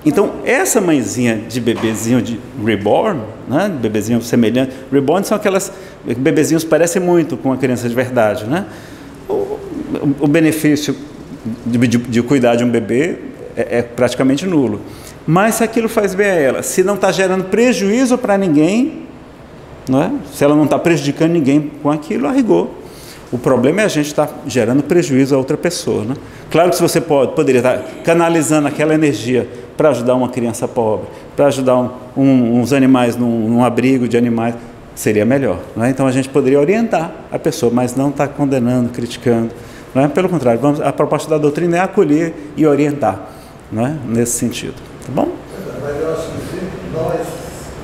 Então, essa mãezinha de bebezinho de reborn, né, bebezinho semelhante, reborn são aquelas bebezinhos que parecem muito com uma criança de verdade, né? O benefício de cuidar de um bebê é praticamente nulo. Mas se aquilo faz bem a ela, se não está gerando prejuízo para ninguém, não é? Se ela não está prejudicando ninguém com aquilo, a rigor. O problema é a gente estar gerando prejuízo a outra pessoa, né? Claro que se você poderia estar canalizando aquela energia para ajudar uma criança pobre, para ajudar uns animais num abrigo de animais, seria melhor, não é? Então a gente poderia orientar a pessoa, mas não estar condenando, criticando, não é? Pelo contrário, a proposta da doutrina é acolher e orientar, não é? Nesse sentido, tá bom? Mas eu acho que nós,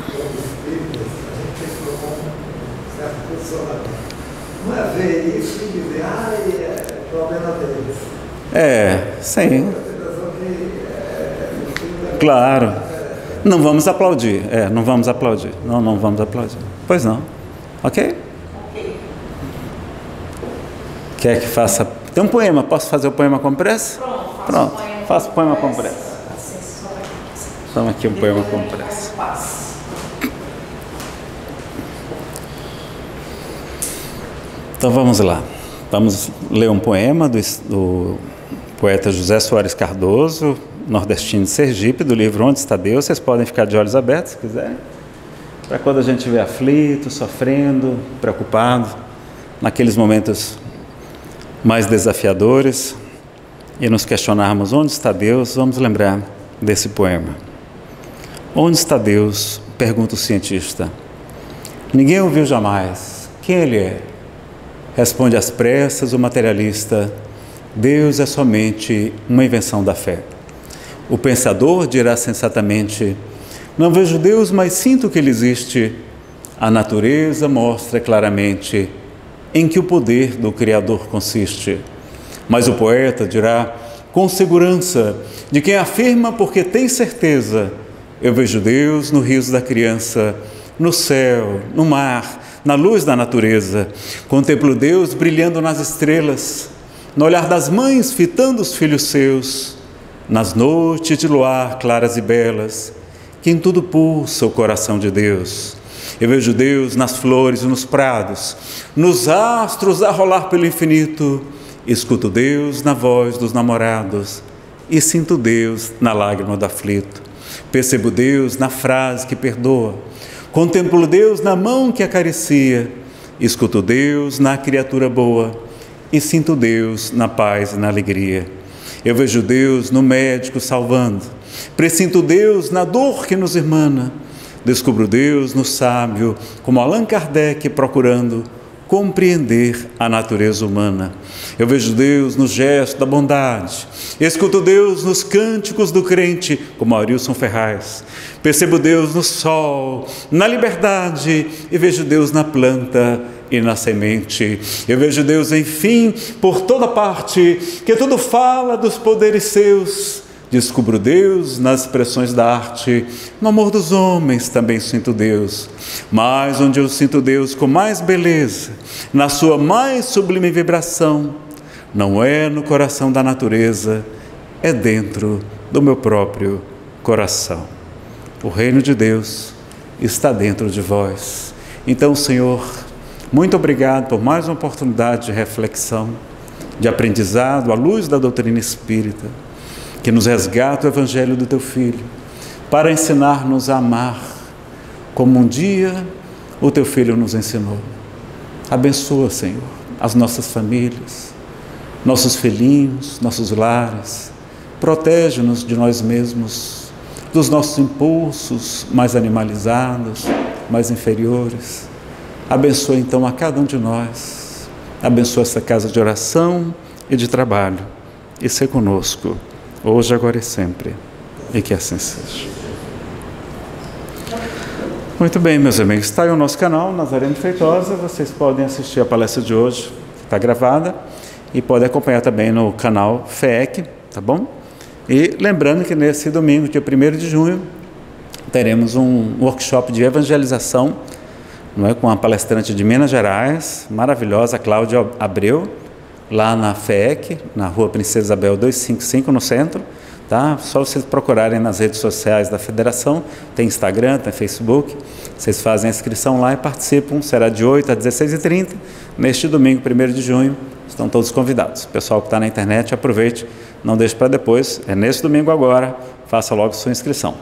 como espíritas, a gente tem que propor um certo posicionamento. Não é ver isso e dizer, é problema deles. Sim. Claro. Não vamos aplaudir. Não vamos aplaudir. Não vamos aplaudir. Pois não. Ok? Quer que faça... Tem um poema. Posso fazer o poema com pressa? Pronto. Faço o poema com pressa. Toma aqui um poema com pressa. Então vamos lá. Vamos ler um poema do poeta José Soares Cardoso, nordestino de Sergipe, do livro Onde Está Deus. Vocês podem ficar de olhos abertos, se quiserem, para quando a gente estiver aflito, sofrendo, preocupado, naqueles momentos mais desafiadores, e nos questionarmos onde está Deus, vamos lembrar desse poema. Onde está Deus? Pergunta o cientista. Ninguém o viu jamais. Quem ele é? Responde às pressas o materialista. Deus é somente uma invenção da fé. O pensador dirá sensatamente: não vejo Deus, mas sinto que ele existe. A natureza mostra claramente em que o poder do Criador consiste. Mas o poeta dirá com segurança de quem afirma porque tem certeza: eu vejo Deus no riso da criança, no céu, no mar, na luz da natureza. Contemplo Deus brilhando nas estrelas, no olhar das mães fitando os filhos seus, nas noites de luar claras e belas, que em tudo pulsa o coração de Deus. Eu vejo Deus nas flores e nos prados, nos astros a rolar pelo infinito. Escuto Deus na voz dos namorados e sinto Deus na lágrima do aflito. Percebo Deus na frase que perdoa, contemplo Deus na mão que acaricia. Escuto Deus na criatura boa e sinto Deus na paz e na alegria. Eu vejo Deus no médico salvando, pressinto Deus na dor que nos irmana. Descubro Deus no sábio, como Allan Kardec procurando compreender a natureza humana. Eu vejo Deus no gesto da bondade, escuto Deus nos cânticos do crente, como Aurilson Ferraz. Percebo Deus no sol, na liberdade, e vejo Deus na planta e na semente. Eu vejo Deus, enfim, por toda parte, que tudo fala dos poderes seus. Descubro Deus nas expressões da arte, no amor dos homens também sinto Deus, mas onde eu sinto Deus com mais beleza, na sua mais sublime vibração, não é no coração da natureza, é dentro do meu próprio coração. O reino de Deus está dentro de vós. Então, Senhor, muito obrigado por mais uma oportunidade de reflexão, de aprendizado à luz da doutrina espírita, que nos resgata o Evangelho do Teu Filho, para ensinar-nos a amar, como um dia o Teu Filho nos ensinou. Abençoa, Senhor, as nossas famílias, nossos filhinhos, nossos lares. Protege-nos de nós mesmos, dos nossos impulsos mais animalizados, mais inferiores. Abençoa, então, a cada um de nós. Abençoa essa casa de oração e de trabalho. E ser conosco, hoje, agora e sempre, e que assim seja. Muito bem, meus amigos, está aí o nosso canal, Nazareno Feitosa. Vocês podem assistir a palestra de hoje, que está gravada, e podem acompanhar também no canal FEEC, tá bom? E lembrando que nesse domingo, dia 1º de junho, teremos um workshop de evangelização, não é, com a palestrante de Minas Gerais, maravilhosa, Cláudia Abreu, lá na FEEC, na Rua Princesa Isabel 255, no centro, tá? Só vocês procurarem nas redes sociais da Federação, tem Instagram, tem Facebook, vocês fazem a inscrição lá e participam, será de 8 a 16h30, neste domingo, 1º de junho, estão todos convidados. O pessoal que está na internet, aproveite, não deixe para depois, é nesse domingo agora, faça logo sua inscrição.